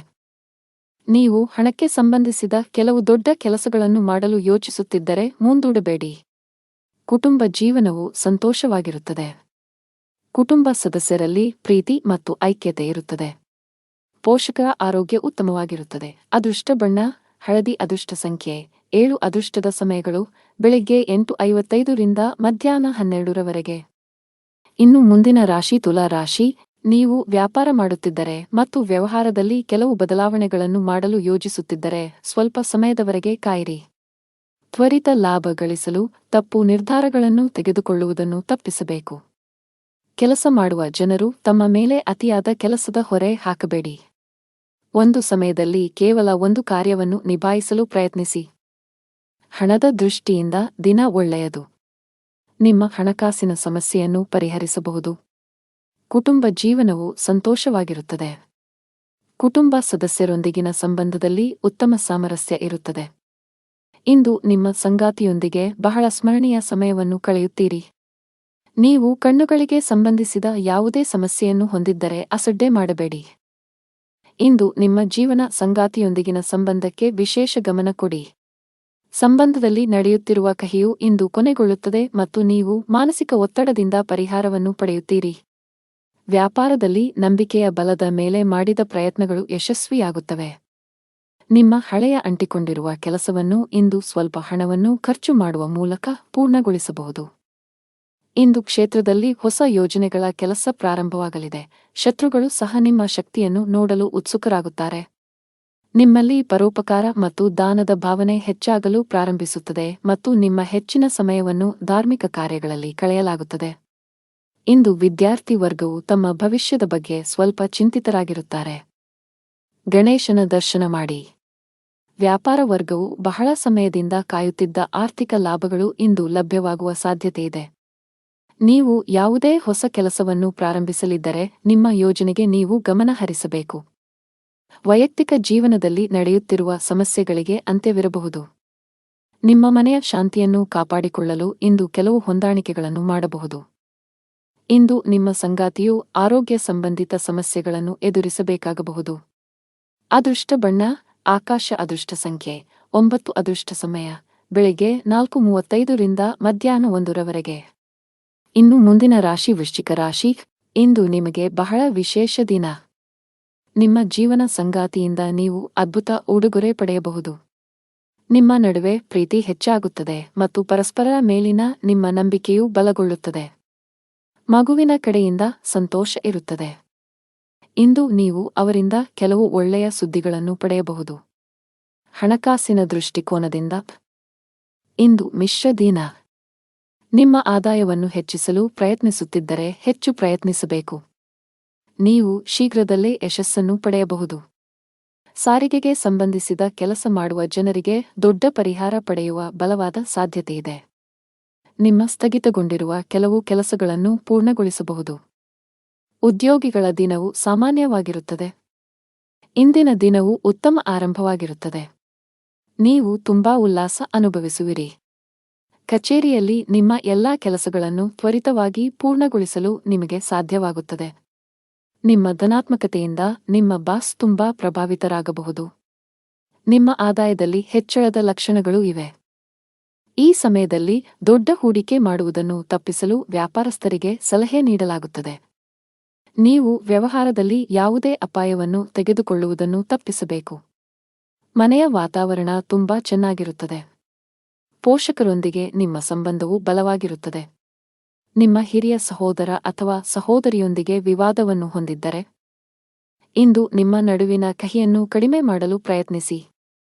S1: ನೀವು ಹಣಕ್ಕೆ ಸಂಬಂಧಿಸಿದ ಕೆಲವು ದೊಡ್ಡ ಕೆಲಸಗಳನ್ನು ಮಾಡಲು ಯೋಚಿಸುತ್ತಿದ್ದರೆ ಮುಂದೂಡಬೇಡಿ. ಕುಟುಂಬ ಜೀವನವು ಸಂತೋಷವಾಗಿರುತ್ತದೆ. ಕುಟುಂಬ ಸದಸ್ಯರಲ್ಲಿ ಪ್ರೀತಿ ಮತ್ತು ಐಕ್ಯತೆ ಇರುತ್ತದೆ. ಪೋಷಕರ ಆರೋಗ್ಯ ಉತ್ತಮವಾಗಿರುತ್ತದೆ. ಅದೃಷ್ಟ ಬಣ್ಣ ಹಳದಿ. ಅದೃಷ್ಟ ಸಂಖ್ಯೆ 7. ಅದೃಷ್ಟದ ಸಮಯಗಳು ಬೆಳಗ್ಗೆ 8:55 ರಿಂದ ಮಧ್ಯಾಹ್ನ 12 ಇನ್ನು ಮುಂದಿನ ರಾಶಿ ತುಲಾ ರಾಶಿ. ನೀವು ವ್ಯಾಪಾರ ಮಾಡುತ್ತಿದ್ದರೆ ಮತ್ತು ವ್ಯವಹಾರದಲ್ಲಿ ಕೆಲವು ಬದಲಾವಣೆಗಳನ್ನು ಮಾಡಲು ಯೋಜಿಸುತ್ತಿದ್ದರೆ ಸ್ವಲ್ಪ ಸಮಯದವರೆಗೆ ಕಾಯಿರಿ. ತ್ವರಿತ ಲಾಭ ಗಳಿಸಲು ತಪ್ಪು ನಿರ್ಧಾರಗಳನ್ನು ತೆಗೆದುಕೊಳ್ಳುವುದನ್ನು ತಪ್ಪಿಸಬೇಕು. ಕೆಲಸ ಮಾಡುವ ಜನರು ತಮ್ಮ ಮೇಲೆ ಅತಿಯಾದ ಕೆಲಸದ ಹೊರೆ ಹಾಕಬೇಡಿ. ಒಂದು ಸಮಯದಲ್ಲಿ ಕೇವಲ ಒಂದು ಕಾರ್ಯವನ್ನು ನಿಭಾಯಿಸಲು ಪ್ರಯತ್ನಿಸಿ. ಹಣದ ದೃಷ್ಟಿಯಿಂದ ದಿನ ಒಳ್ಳೆಯದು. ನಿಮ್ಮ ಹಣಕಾಸಿನ ಸಮಸ್ಯೆಯನ್ನು ಪರಿಹರಿಸಬಹುದು. ಕುಟುಂಬ ಜೀವನವು ಸಂತೋಷವಾಗಿರುತ್ತದೆ. ಕುಟುಂಬ ಸದಸ್ಯರೊಂದಿಗಿನ ಸಂಬಂಧದಲ್ಲಿ ಉತ್ತಮ ಸಾಮರಸ್ಯ ಇರುತ್ತದೆ. ಇಂದು ನಿಮ್ಮ ಸಂಗಾತಿಯೊಂದಿಗೆ ಬಹಳ ಸ್ಮರಣೀಯ ಸಮಯವನ್ನು ಕಳೆಯುತ್ತೀರಿ. ನೀವು ಕಣ್ಣುಗಳಿಗೆ ಸಂಬಂಧಿಸಿದ ಯಾವುದೇ ಸಮಸ್ಯೆಯನ್ನು ಹೊಂದಿದ್ದರೆ ಅಸಡ್ಡೆ ಮಾಡಬೇಡಿ. ಇಂದು ನಿಮ್ಮ ಜೀವನ ಸಂಗಾತಿಯೊಂದಿಗಿನ ಸಂಬಂಧಕ್ಕೆ ವಿಶೇಷ ಗಮನ ಕೊಡಿ. ಸಂಬಂಧದಲ್ಲಿ ನಡೆಯುತ್ತಿರುವ ಕಹಿಯು ಇಂದು ಕೊನೆಗೊಳ್ಳುತ್ತದೆ ಮತ್ತು ನೀವು ಮಾನಸಿಕ ಒತ್ತಡದಿಂದ ಪರಿಹಾರವನ್ನು ಪಡೆಯುತ್ತೀರಿ. ವ್ಯಾಪಾರದಲ್ಲಿ ನಂಬಿಕೆಯ ಬಲದ ಮೇಲೆ ಮಾಡಿದ ಪ್ರಯತ್ನಗಳು ಯಶಸ್ವಿಯಾಗುತ್ತವೆ. ನಿಮ್ಮ ಹಳೆಯ ಅಂಟಿಕೊಂಡಿರುವ ಕೆಲಸವನ್ನು ಇಂದು ಸ್ವಲ್ಪ ಹಣವನ್ನು ಖರ್ಚು ಮಾಡುವ ಮೂಲಕ ಪೂರ್ಣಗೊಳಿಸಬಹುದು. ಇಂದು ಕ್ಷೇತ್ರದಲ್ಲಿ ಹೊಸ ಯೋಜನೆಗಳ ಕೆಲಸ ಪ್ರಾರಂಭವಾಗಲಿದೆ. ಶತ್ರುಗಳು ಸಹ ನಿಮ್ಮ ಶಕ್ತಿಯನ್ನು ನೋಡಲು ಉತ್ಸುಕರಾಗುತ್ತಾರೆ. ನಿಮ್ಮಲ್ಲಿ ಪರೋಪಕಾರ ಮತ್ತು ದಾನದ ಭಾವನೆ ಹೆಚ್ಚಾಗಲು ಪ್ರಾರಂಭಿಸುತ್ತದೆ ಮತ್ತು ನಿಮ್ಮ ಹೆಚ್ಚಿನ ಸಮಯವನ್ನು ಧಾರ್ಮಿಕ ಕಾರ್ಯಗಳಲ್ಲಿ ಕಳೆಯಲಾಗುತ್ತದೆ. ಇಂದು ವಿದ್ಯಾರ್ಥಿ ವರ್ಗವು ತಮ್ಮ ಭವಿಷ್ಯದ ಬಗ್ಗೆ ಸ್ವಲ್ಪ ಚಿಂತಿತರಾಗಿರುತ್ತಾರೆ. ಗಣೇಶನ ದರ್ಶನ ಮಾಡಿ. ವ್ಯಾಪಾರ ವರ್ಗವು ಬಹಳ ಸಮಯದಿಂದ ಕಾಯುತ್ತಿದ್ದ ಆರ್ಥಿಕ ಲಾಭಗಳು ಇಂದು ಲಭ್ಯವಾಗುವ ಸಾಧ್ಯತೆಯಿದೆ. ನೀವು ಯಾವುದೇ ಹೊಸ ಕೆಲಸವನ್ನು ಪ್ರಾರಂಭಿಸಲಿದ್ದರೆ ನಿಮ್ಮ ಯೋಜನೆಗೆ ನೀವು ಗಮನ ಹರಿಸಬೇಕು. ವೈಯಕ್ತಿಕ ಜೀವನದಲ್ಲಿ ನಡೆಯುತ್ತಿರುವ ಸಮಸ್ಯೆಗಳಿಗೆ ಅಂತ್ಯವಿರಬಹುದು. ನಿಮ್ಮ ಮನೆಯ ಶಾಂತಿಯನ್ನು ಕಾಪಾಡಿಕೊಳ್ಳಲು ಇಂದು ಕೆಲವು ಹೊಂದಾಣಿಕೆಗಳನ್ನು ಮಾಡಬಹುದು. ಇಂದು ನಿಮ್ಮ ಸಂಗಾತಿಯು ಆರೋಗ್ಯ ಸಂಬಂಧಿತ ಸಮಸ್ಯೆಗಳನ್ನು ಎದುರಿಸಬೇಕಾಗಬಹುದು. ಅದೃಷ್ಟ ಬಣ್ಣ ಆಕಾಶ ಅದೃಷ್ಟ ಸಂಖ್ಯೆ 9 ಅದೃಷ್ಟ ಸಮಯ ಬೆಳಿಗ್ಗೆ 4:35 ರಿಂದ ಮಧ್ಯಾಹ್ನ 1 ರವರೆಗೆ. ಇನ್ನು ಮುಂದಿನ ರಾಶಿ ವೃಶ್ಚಿಕ ರಾಶಿ. ಇಂದು ನಿಮಗೆ ಬಹಳ ವಿಶೇಷ ದಿನ. ನಿಮ್ಮ ಜೀವನ ಸಂಗಾತಿಯಿಂದ ನೀವು ಅದ್ಭುತ ಉಡುಗೊರೆ ಪಡೆಯಬಹುದು. ನಿಮ್ಮ ನಡುವೆ ಪ್ರೀತಿ ಹೆಚ್ಚಾಗುತ್ತದೆ ಮತ್ತು ಪರಸ್ಪರರ ಮೇಲಿನ ನಿಮ್ಮ ನಂಬಿಕೆಯೂ ಬಲಗೊಳ್ಳುತ್ತದೆ. ಮಗುವಿನ ಕಡೆಯಿಂದ ಸಂತೋಷ ಇರುತ್ತದೆ. ಇಂದು ನೀವು ಅವರಿಂದ ಕೆಲವು ಒಳ್ಳೆಯ ಸುದ್ದಿಗಳನ್ನು ಪಡೆಯಬಹುದು. ಹಣಕಾಸಿನ ದೃಷ್ಟಿಕೋನದಿಂದ ಇಂದು ಮಿಶ್ರ ದಿನ. ನಿಮ್ಮ ಆದಾಯವನ್ನು ಹೆಚ್ಚಿಸಲು ಪ್ರಯತ್ನಿಸುತ್ತಿದ್ದರೆ ಹೆಚ್ಚು ಪ್ರಯತ್ನಿಸಬೇಕು. ನೀವು ಶೀಘ್ರದಲ್ಲೇ ಯಶಸ್ಸನ್ನು ಪಡೆಯಬಹುದು. ಸಾರಿಗೆಗೆ ಸಂಬಂಧಿಸಿದ ಕೆಲಸ ಮಾಡುವ ಜನರಿಗೆ ದೊಡ್ಡ ಪರಿಹಾರ ಪಡೆಯುವ ಬಲವಾದ ಸಾಧ್ಯತೆಯಿದೆ. ನಿಮ್ಮ ಸ್ಥಗಿತಗೊಂಡಿರುವ ಕೆಲವು ಕೆಲಸಗಳನ್ನು ಪೂರ್ಣಗೊಳಿಸಬಹುದು. ಉದ್ಯೋಗಿಗಳ ದಿನವು ಸಾಮಾನ್ಯವಾಗಿರುತ್ತದೆ. ಇಂದಿನ ದಿನವು ಉತ್ತಮ ಆರಂಭವಾಗಿರುತ್ತದೆ. ನೀವು ತುಂಬಾ ಉಲ್ಲಾಸ ಅನುಭವಿಸುವಿರಿ. ಕಚೇರಿಯಲ್ಲಿ ನಿಮ್ಮ ಎಲ್ಲಾ ಕೆಲಸಗಳನ್ನು ತ್ವರಿತವಾಗಿ ಪೂರ್ಣಗೊಳಿಸಲು ನಿಮಗೆ ಸಾಧ್ಯವಾಗುತ್ತದೆ. ನಿಮ್ಮ ಧನಾತ್ಮಕತೆಯಿಂದ ನಿಮ್ಮ ಬಾಸ್ ತುಂಬಾ ಪ್ರಭಾವಿತರಾಗಬಹುದು. ನಿಮ್ಮ ಆದಾಯದಲ್ಲಿ ಹೆಚ್ಚಳದ ಲಕ್ಷಣಗಳು ಇವೆ. ಈ ಸಮಯದಲ್ಲಿ ದೊಡ್ಡ ಹೂಡಿಕೆ ಮಾಡುವುದನ್ನು ತಪ್ಪಿಸಲು ವ್ಯಾಪಾರಸ್ಥರಿಗೆ ಸಲಹೆ ನೀಡಲಾಗುತ್ತದೆ. ನೀವು ವ್ಯವಹಾರದಲ್ಲಿ ಯಾವುದೇ ಅಪಾಯವನ್ನು ತೆಗೆದುಕೊಳ್ಳುವುದನ್ನು ತಪ್ಪಿಸಬೇಕು. ಮನೆಯ ವಾತಾವರಣ ತುಂಬಾ ಚೆನ್ನಾಗಿರುತ್ತದೆ. ಪೋಷಕರೊಂದಿಗೆ ನಿಮ್ಮ ಸಂಬಂಧವು ಬಲವಾಗಿರುತ್ತದೆ. ನಿಮ್ಮ ಹಿರಿಯ ಸಹೋದರ ಅಥವಾ ಸಹೋದರಿಯೊಂದಿಗೆ ವಿವಾದವನ್ನು ಹೊಂದಿದ್ದರೆ ಇಂದು ನಿಮ್ಮ ನಡುವಿನ ಕಹಿಯನ್ನು ಕಡಿಮೆ ಮಾಡಲು ಪ್ರಯತ್ನಿಸಿ.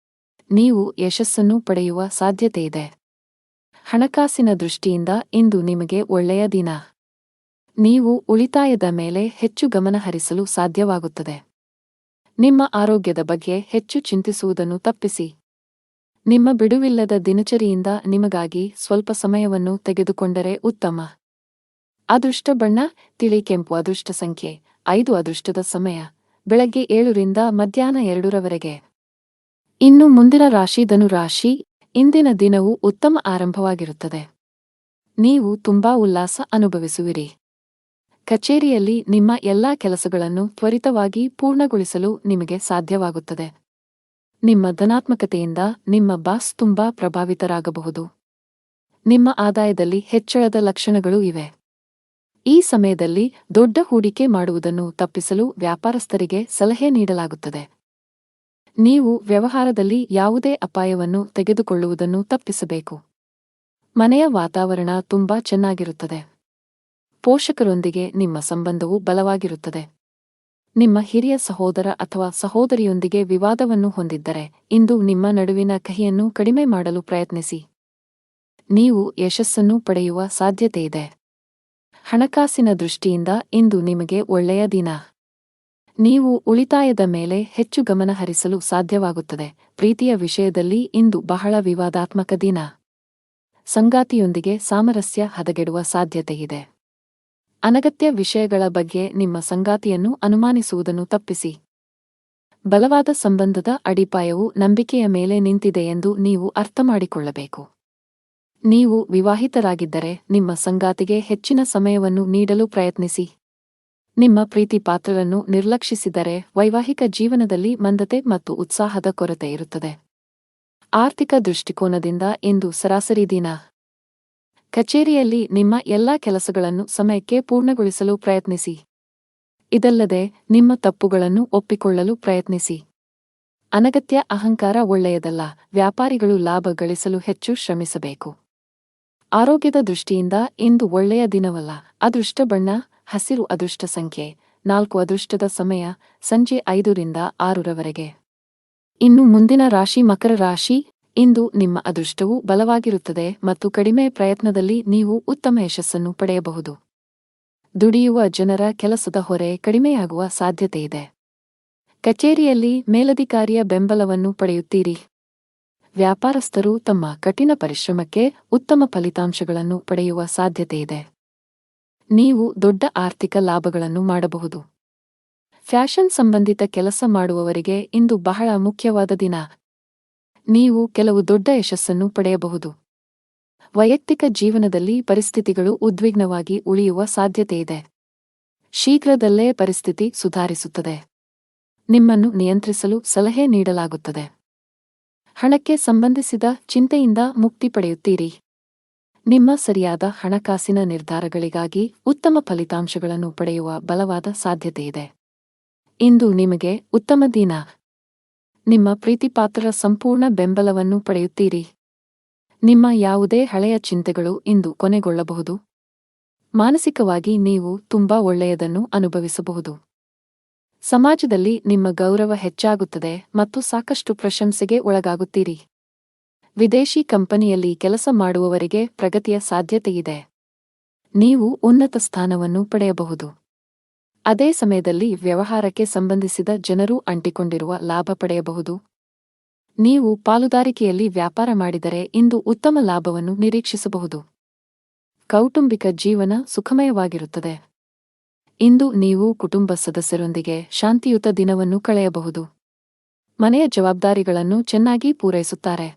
S1: ನೀವು ಯಶಸ್ಸನ್ನು ಪಡೆಯುವ ಸಾಧ್ಯತೆಯಿದೆ. ಹಣಕಾಸಿನ ದೃಷ್ಟಿಯಿಂದ ಇಂದು ನಿಮಗೆ ಒಳ್ಳೆಯ ದಿನ. ನೀವು ಉಳಿತಾಯದ ಮೇಲೆ ಹೆಚ್ಚು ಗಮನ ಹರಿಸಲು ಸಾಧ್ಯವಾಗುತ್ತದೆ. ನಿಮ್ಮ ಆರೋಗ್ಯದ ಬಗ್ಗೆ ಹೆಚ್ಚು ಚಿಂತಿಸುವುದನ್ನು ತಪ್ಪಿಸಿ. ನಿಮ್ಮ ಬಿಡುವಿಲ್ಲದ ದಿನಚರಿಯಿಂದ ನಿಮಗಾಗಿ ಸ್ವಲ್ಪ ಸಮಯವನ್ನು ತೆಗೆದುಕೊಂಡರೆ ಉತ್ತಮ. ಅದೃಷ್ಟ ಬಣ್ಣ ತಿಳಿ ಕೆಂಪು ಅದೃಷ್ಟ ಸಂಖ್ಯೆ 5 ಅದೃಷ್ಟದ ಸಮಯ ಬೆಳಗ್ಗೆ 7 ರಿಂದ ಮಧ್ಯಾಹ್ನ 2 ರವರೆಗೆ. ಇನ್ನು ಮುಂದಿನ ರಾಶಿ ಧನು ರಾಶಿ. ಇಂದಿನ ದಿನವು ಉತ್ತಮ ಆರಂಭವಾಗಿರುತ್ತದೆ. ನೀವು ತುಂಬಾ ಉಲ್ಲಾಸ ಅನುಭವಿಸುವಿರಿ. ಕಚೇರಿಯಲ್ಲಿ ನಿಮ್ಮ ಎಲ್ಲಾ ಕೆಲಸಗಳನ್ನು ತ್ವರಿತವಾಗಿ ಪೂರ್ಣಗೊಳಿಸಲು ನಿಮಗೆ ಸಾಧ್ಯವಾಗುತ್ತದೆ. ನಿಮ್ಮ ಧನಾತ್ಮಕತೆಯಿಂದ ನಿಮ್ಮ ಬಾಸ್ ತುಂಬಾ ಪ್ರಭಾವಿತರಾಗಬಹುದು. ನಿಮ್ಮ ಆದಾಯದಲ್ಲಿ ಹೆಚ್ಚಳದ ಲಕ್ಷಣಗಳು ಇವೆ. ಈ ಸಮಯದಲ್ಲಿ ದೊಡ್ಡ ಹೂಡಿಕೆ ಮಾಡುವುದನ್ನು ತಪ್ಪಿಸಲು ವ್ಯಾಪಾರಸ್ಥರಿಗೆ ಸಲಹೆ ನೀಡಲಾಗುತ್ತದೆ. ನೀವು ವ್ಯವಹಾರದಲ್ಲಿ ಯಾವುದೇ ಅಪಾಯವನ್ನು ತೆಗೆದುಕೊಳ್ಳುವುದನ್ನು ತಪ್ಪಿಸಬೇಕು. ಮನೆಯ ವಾತಾವರಣ ತುಂಬಾ ಚೆನ್ನಾಗಿರುತ್ತದೆ. ಪೋಷಕರೊಂದಿಗೆ ನಿಮ್ಮ ಸಂಬಂಧವು ಬಲವಾಗಿರುತ್ತದೆ. ನಿಮ್ಮ ಹಿರಿಯ ಸಹೋದರ ಅಥವಾ ಸಹೋದರಿಯೊಂದಿಗೆ ವಿವಾದವನ್ನು ಹೊಂದಿದ್ದರೆ ಇಂದು ನಿಮ್ಮ ನಡುವಿನ ಕಹಿಯನ್ನು ಕಡಿಮೆ ಮಾಡಲು ಪ್ರಯತ್ನಿಸಿ. ನೀವು ಯಶಸ್ಸನ್ನು ಪಡೆಯುವ ಸಾಧ್ಯತೆಯಿದೆ. ಹಣಕಾಸಿನ ದೃಷ್ಟಿಯಿಂದ ಇಂದು ನಿಮಗೆ ಒಳ್ಳೆಯ ದಿನ. ನೀವು ಉಳಿತಾಯದ ಮೇಲೆ ಹೆಚ್ಚು ಗಮನ ಹರಿಸಲು ಸಾಧ್ಯವಾಗುತ್ತದೆ. ಪ್ರೀತಿಯ ವಿಷಯದಲ್ಲಿ ಇಂದು ಬಹಳ ವಿವಾದಾತ್ಮಕ ದಿನ. ಸಂಗಾತಿಯೊಂದಿಗೆ ಸಾಮರಸ್ಯ ಹದಗೆಡುವ ಸಾಧ್ಯತೆಯಿದೆ. ಅನಗತ್ಯ ವಿಷಯಗಳ ಬಗ್ಗೆ ನಿಮ್ಮ ಸಂಗಾತಿಯನ್ನು ಅನುಮಾನಿಸುವುದನ್ನು ತಪ್ಪಿಸಿ. ಬಲವಾದ ಸಂಬಂಧದ ಅಡಿಪಾಯವು ನಂಬಿಕೆಯ ಮೇಲೆ ನಿಂತಿದೆ ಎಂದು ನೀವು ಅರ್ಥಮಾಡಿಕೊಳ್ಳಬೇಕು. ನೀವು ವಿವಾಹಿತರಾಗಿದ್ದರೆ ನಿಮ್ಮ ಸಂಗಾತಿಗೆ ಹೆಚ್ಚಿನ ಸಮಯವನ್ನು ನೀಡಲು ಪ್ರಯತ್ನಿಸಿ. ನಿಮ್ಮ ಪ್ರೀತಿ ಪಾತ್ರರನ್ನು ನಿರ್ಲಕ್ಷಿಸಿದರೆ ವೈವಾಹಿಕ ಜೀವನದಲ್ಲಿ ಮಂದತೆ ಮತ್ತು ಉತ್ಸಾಹದ ಕೊರತೆ ಇರುತ್ತದೆ. ಆರ್ಥಿಕ ದೃಷ್ಟಿಕೋನದಿಂದ ಇಂದು ಸರಾಸರಿ ದಿನ. ಕಚೇರಿಯಲ್ಲಿ ನಿಮ್ಮ ಎಲ್ಲಾ ಕೆಲಸಗಳನ್ನು ಸಮಯಕ್ಕೆ ಪೂರ್ಣಗೊಳಿಸಲು ಪ್ರಯತ್ನಿಸಿ. ಇದಲ್ಲದೆ ನಿಮ್ಮ ತಪ್ಪುಗಳನ್ನು ಒಪ್ಪಿಕೊಳ್ಳಲು ಪ್ರಯತ್ನಿಸಿ. ಅನಗತ್ಯ ಅಹಂಕಾರ ಒಳ್ಳೆಯದಲ್ಲ. ವ್ಯಾಪಾರಿಗಳು ಲಾಭ ಗಳಿಸಲು ಹೆಚ್ಚು ಶ್ರಮಿಸಬೇಕು. ಆರೋಗ್ಯದ ದೃಷ್ಟಿಯಿಂದ ಇಂದು ಒಳ್ಳೆಯ ದಿನವಲ್ಲ. ಅದೃಷ್ಟ ಬಣ್ಣ ಹಸಿರು ಅದೃಷ್ಟ ಸಂಖ್ಯೆ 4 ಅದೃಷ್ಟದ ಸಮಯ ಸಂಜೆ 5 ರಿಂದ 6 ರವರೆಗೆ. ಇನ್ನು ಮುಂದಿನ ರಾಶಿ ಮಕರ ರಾಶಿ. ಇಂದು ನಿಮ್ಮ ಅದೃಷ್ಟವು ಬಲವಾಗಿರುತ್ತದೆ ಮತ್ತು ಕಡಿಮೆ ಪ್ರಯತ್ನದಲ್ಲಿ ನೀವು ಉತ್ತಮ ಯಶಸ್ಸನ್ನು ಪಡೆಯಬಹುದು. ದುಡಿಯುವ ಜನರ ಕೆಲಸದ ಹೊರೆ ಕಡಿಮೆಯಾಗುವ ಸಾಧ್ಯತೆಯಿದೆ. ಕಚೇರಿಯಲ್ಲಿ ಮೇಲಧಿಕಾರಿಯ ಬೆಂಬಲವನ್ನು ಪಡೆಯುತ್ತೀರಿ. ವ್ಯಾಪಾರಸ್ಥರು ತಮ್ಮ ಕಠಿಣ ಪರಿಶ್ರಮಕ್ಕೆ ಉತ್ತಮ ಫಲಿತಾಂಶಗಳನ್ನು ಪಡೆಯುವ ಸಾಧ್ಯತೆಯಿದೆ. ನೀವು ದೊಡ್ಡ ಆರ್ಥಿಕ ಲಾಭಗಳನ್ನು ಮಾಡಬಹುದು. ಫ್ಯಾಷನ್ ಸಂಬಂಧಿತ ಕೆಲಸ ಮಾಡುವವರಿಗೆ ಇಂದು ಬಹಳ ಮುಖ್ಯವಾದ ದಿನ. ನೀವು ಕೆಲವು ದೊಡ್ಡ ಯಶಸ್ಸನ್ನು ಪಡೆಯಬಹುದು. ವೈಯಕ್ತಿಕ ಜೀವನದಲ್ಲಿ ಪರಿಸ್ಥಿತಿಗಳು ಉದ್ವಿಗ್ನವಾಗಿ ಉಳಿಯುವ ಸಾಧ್ಯತೆಯಿದೆ. ಶೀಘ್ರದಲ್ಲೇ ಪರಿಸ್ಥಿತಿ ಸುಧಾರಿಸುತ್ತದೆ. ನಿಮ್ಮನ್ನು ನಿಯಂತ್ರಿಸಲು ಸಲಹೆ ನೀಡಲಾಗುತ್ತದೆ. ಹಣಕ್ಕೆ ಸಂಬಂಧಿಸಿದ ಚಿಂತೆಯಿಂದ ಮುಕ್ತಿ ಪಡೆಯುತ್ತೀರಿ. ನಿಮ್ಮ ಸರಿಯಾದ ಹಣಕಾಸಿನ ನಿರ್ಧಾರಗಳಿಗಾಗಿ ಉತ್ತಮ ಫಲಿತಾಂಶಗಳನ್ನು ಪಡೆಯುವ ಬಲವಾದ ಸಾಧ್ಯತೆಯಿದೆ. ಇಂದು ನಿಮಗೆ ಉತ್ತಮ ದಿನ. ನಿಮ್ಮ ಪ್ರೀತಿಪಾತ್ರರ ಸಂಪೂರ್ಣ ಬೆಂಬಲವನ್ನು ಪಡೆಯುತ್ತೀರಿ. ನಿಮ್ಮ ಯಾವುದೇ ಹಳೆಯ ಚಿಂತೆಗಳು ಇಂದು ಕೊನೆಗೊಳ್ಳಬಹುದು. ಮಾನಸಿಕವಾಗಿ ನೀವು ತುಂಬಾ ಒಳ್ಳೆಯದನ್ನು ಅನುಭವಿಸಬಹುದು. ಸಮಾಜದಲ್ಲಿ ನಿಮ್ಮ ಗೌರವ ಹೆಚ್ಚಾಗುತ್ತದೆ ಮತ್ತು ಸಾಕಷ್ಟು ಪ್ರಶಂಸೆಗೆ ಒಳಗಾಗುತ್ತೀರಿ. ವಿದೇಶಿ ಕಂಪನಿಯಲ್ಲಿ ಕೆಲಸ ಮಾಡುವವರಿಗೆ ಪ್ರಗತಿಯ ಸಾಧ್ಯತೆಯಿದೆ. ನೀವು ಉನ್ನತ ಸ್ಥಾನವನ್ನು ಪಡೆಯಬಹುದು. ಅದೇ ಸಮಯದಲ್ಲಿ ವ್ಯವಹಾರಕ್ಕೆ ಸಂಬಂಧಿಸಿದ ಜನರು ಅಂಟಿಕೊಂಡಿರುವ ಲಾಭ ಪಡೆಯಬಹುದು. ನೀವು ಪಾಲುದಾರಿಕೆಯಲ್ಲಿ ವ್ಯಾಪಾರ ಮಾಡಿದರೆ ಇಂದು ಉತ್ತಮ ಲಾಭವನ್ನು ನಿರೀಕ್ಷಿಸಬಹುದು. ಕೌಟುಂಬಿಕ ಜೀವನ ಸುಖಮಯವಾಗಿರುತ್ತದೆ. ಇಂದು ನೀವು ಕುಟುಂಬ ಸದಸ್ಯರೊಂದಿಗೆ ಶಾಂತಿಯುತ ದಿನವನ್ನು ಕಳೆಯಬಹುದು. ಮನೆಯ ಜವಾಬ್ದಾರಿಗಳನ್ನು ಚೆನ್ನಾಗಿ ಪೂರೈಸುತ್ತಾರೆ.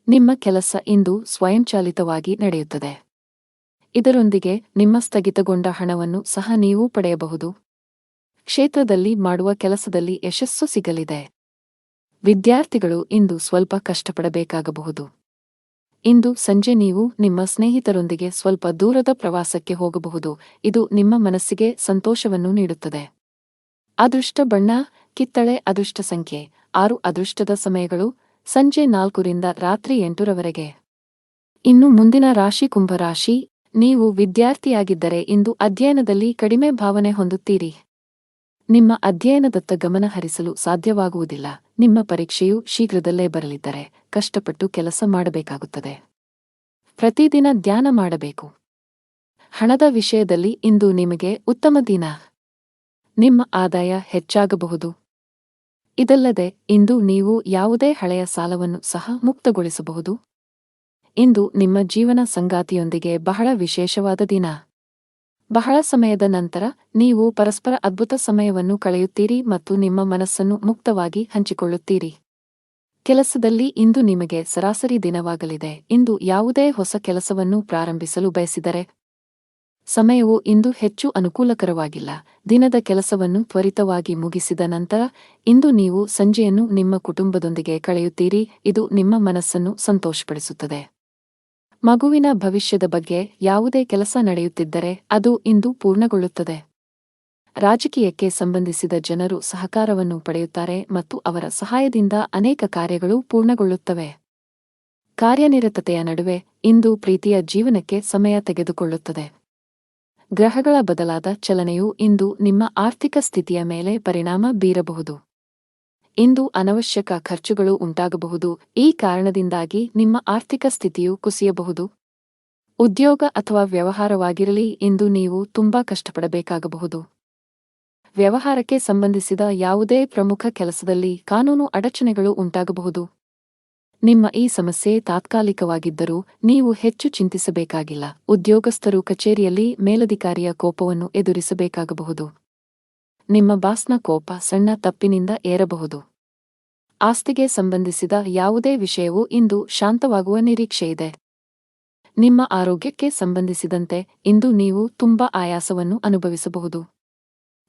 S1: ನಿಮ್ಮ ಕೆಲಸ ಇಂದು ಸ್ವಯಂಚಾಲಿತವಾಗಿ ನಡೆಯುತ್ತದೆ. ಇದರೊಂದಿಗೆ ನಿಮ್ಮ ಸ್ಥಗಿತಗೊಂಡ ಹಣವನ್ನು ಸಹ ನೀವು ಪಡೆಯಬಹುದು. ಕ್ಷೇತ್ರದಲ್ಲಿ ಮಾಡುವ ಕೆಲಸದಲ್ಲಿ ಯಶಸ್ಸು ಸಿಗಲಿದೆ. ವಿದ್ಯಾರ್ಥಿಗಳು ಇಂದು ಸ್ವಲ್ಪ ಕಷ್ಟಪಡಬೇಕಾಗಬಹುದು. ಇಂದು ಸಂಜೆ ನೀವು ನಿಮ್ಮ ಸ್ನೇಹಿತರೊಂದಿಗೆ ಸ್ವಲ್ಪ ದೂರದ ಪ್ರವಾಸಕ್ಕೆ ಹೋಗಬಹುದು. ಇದು ನಿಮ್ಮ ಮನಸ್ಸಿಗೆ ಸಂತೋಷವನ್ನು ನೀಡುತ್ತದೆ. ಅದೃಷ್ಟ ಬಣ್ಣ ಕಿತ್ತಳೆ. ಅದೃಷ್ಟ ಸಂಖ್ಯೆ 6. ಅದೃಷ್ಟದ ಸಮಯಗಳು ಸಂಜೆ 4 ರಿಂದ ರಾತ್ರಿ 8 ರವರೆಗೆ. ಇನ್ನು ಮುಂದಿನ ರಾಶಿ ಕುಂಭರಾಶಿ. ನೀವು ವಿದ್ಯಾರ್ಥಿಯಾಗಿದ್ದರೆ ಇಂದು ಅಧ್ಯಯನದಲ್ಲಿ ಕಡಿಮೆ ಭಾವನೆ ಹೊಂದುತ್ತೀರಿ. ನಿಮ್ಮ ಅಧ್ಯಯನದತ್ತ ಗಮನ ಹರಿಸಲು ಸಾಧ್ಯವಾಗುವುದಿಲ್ಲ. ನಿಮ್ಮ ಪರೀಕ್ಷೆಯು ಶೀಘ್ರದಲ್ಲೇ ಬರಲಿದ್ದರೆ ಕಷ್ಟಪಟ್ಟು ಕೆಲಸ ಮಾಡಬೇಕಾಗುತ್ತದೆ. ಪ್ರತಿದಿನ ಧ್ಯಾನ ಮಾಡಬೇಕು. ಹಣದ ವಿಷಯದಲ್ಲಿ ಇಂದು ನಿಮಗೆ ಉತ್ತಮ ದಿನ. ನಿಮ್ಮ ಆದಾಯ ಹೆಚ್ಚಾಗಬಹುದು. ಇದಲ್ಲದೆ ಇಂದು ನೀವು ಯಾವುದೇ ಹಳೆಯ ಸಾಲವನ್ನು ಸಹ ಮುಕ್ತಗೊಳಿಸಬಹುದು. ಇಂದು ನಿಮ್ಮ ಜೀವನ ಸಂಗಾತಿಯೊಂದಿಗೆ ಬಹಳ ವಿಶೇಷವಾದ ದಿನ. ಬಹಳ ಸಮಯದ ನಂತರ ನೀವು ಪರಸ್ಪರ ಅದ್ಭುತ ಸಮಯವನ್ನು ಕಳೆಯುತ್ತೀರಿ ಮತ್ತು ನಿಮ್ಮ ಮನಸ್ಸನ್ನು ಮುಕ್ತವಾಗಿ ಹಂಚಿಕೊಳ್ಳುತ್ತೀರಿ. ಕೆಲಸದಲ್ಲಿ ಇಂದು ನಿಮಗೆ ಸರಾಸರಿ ದಿನವಾಗಲಿದೆ. ಇಂದು ಯಾವುದೇ ಹೊಸ ಕೆಲಸವನ್ನು ಪ್ರಾರಂಭಿಸಲು ಬಯಸಿದರೆ ಸಮಯವು ಇಂದು ಹೆಚ್ಚು ಅನುಕೂಲಕರವಾಗಿಲ್ಲ. ದಿನದ ಕೆಲಸವನ್ನು ತ್ವರಿತವಾಗಿ ಮುಗಿಸಿದ ನಂತರ ಇಂದು ನೀವು ಸಂಜೆಯನ್ನು ನಿಮ್ಮ ಕುಟುಂಬದೊಂದಿಗೆ ಕಳೆಯುತ್ತೀರಿ. ಇದು ನಿಮ್ಮ ಮನಸ್ಸನ್ನು ಸಂತೋಷಪಡಿಸುತ್ತದೆ. ಮಗುವಿನ ಭವಿಷ್ಯದ ಬಗ್ಗೆ ಯಾವುದೇ ಕೆಲಸ ನಡೆಯುತ್ತಿದ್ದರೆ ಅದು ಇಂದು ಪೂರ್ಣಗೊಳ್ಳುತ್ತದೆ. ರಾಜಕೀಯಕ್ಕೆ ಸಂಬಂಧಿಸಿದ ಜನರು ಸಹಕಾರವನ್ನು ಪಡೆಯುತ್ತಾರೆ ಮತ್ತು ಅವರ ಸಹಾಯದಿಂದ ಅನೇಕ ಕಾರ್ಯಗಳು ಪೂರ್ಣಗೊಳ್ಳುತ್ತವೆ. ಕಾರ್ಯನಿರತತೆಯ ನಡುವೆ ಇಂದು ಪ್ರೀತಿಯ ಜೀವನಕ್ಕೆ ಸಮಯ ತೆಗೆದುಕೊಳ್ಳುತ್ತದೆ. ಗ್ರಹಗಳ ಬದಲಾದ ಚಲನೆಯು ಇಂದು ನಿಮ್ಮ ಆರ್ಥಿಕ ಸ್ಥಿತಿಯ ಮೇಲೆ ಪರಿಣಾಮ ಬೀರಬಹುದು. ಇಂದು ಅನವಶ್ಯಕ ಖರ್ಚುಗಳು ಉಂಟಾಗಬಹುದು. ಈ ಕಾರಣದಿಂದಾಗಿ ನಿಮ್ಮ ಆರ್ಥಿಕ ಸ್ಥಿತಿಯು ಕುಸಿಯಬಹುದು. ಉದ್ಯೋಗ ಅಥವಾ ವ್ಯವಹಾರವಾಗಿರಲಿ, ಇಂದು ನೀವು ತುಂಬಾ ಕಷ್ಟಪಡಬೇಕಾಗಬಹುದು. ವ್ಯವಹಾರಕ್ಕೆ ಸಂಬಂಧಿಸಿದ ಯಾವುದೇ ಪ್ರಮುಖ ಕೆಲಸದಲ್ಲಿ ಕಾನೂನು ಅಡಚಣೆಗಳು ಉಂಟಾಗಬಹುದು. ನಿಮ್ಮ ಈ ಸಮಸ್ಯೆ ತಾತ್ಕಾಲಿಕವಾಗಿದ್ದರೂ ನೀವು ಹೆಚ್ಚು ಚಿಂತಿಸಬೇಕಾಗಿಲ್ಲ. ಉದ್ಯೋಗಸ್ಥರು ಕಚೇರಿಯಲ್ಲಿ ಮೇಲಧಿಕಾರಿಯ ಕೋಪವನ್ನು ಎದುರಿಸಬೇಕಾಗಬಹುದು. ನಿಮ್ಮ ಬಾಸ್ನ ಕೋಪ ಸಣ್ಣ ತಪ್ಪಿನಿಂದ ಏರಬಹುದು. ಆಸ್ತಿಗೆ ಸಂಬಂಧಿಸಿದ ಯಾವುದೇ ವಿಷಯವೂ ಇಂದು ಶಾಂತವಾಗುವ ನಿರೀಕ್ಷೆಯಿದೆ. ನಿಮ್ಮ ಆರೋಗ್ಯಕ್ಕೆ ಸಂಬಂಧಿಸಿದಂತೆ ಇಂದು ನೀವು ತುಂಬಾ ಆಯಾಸವನ್ನು ಅನುಭವಿಸಬಹುದು.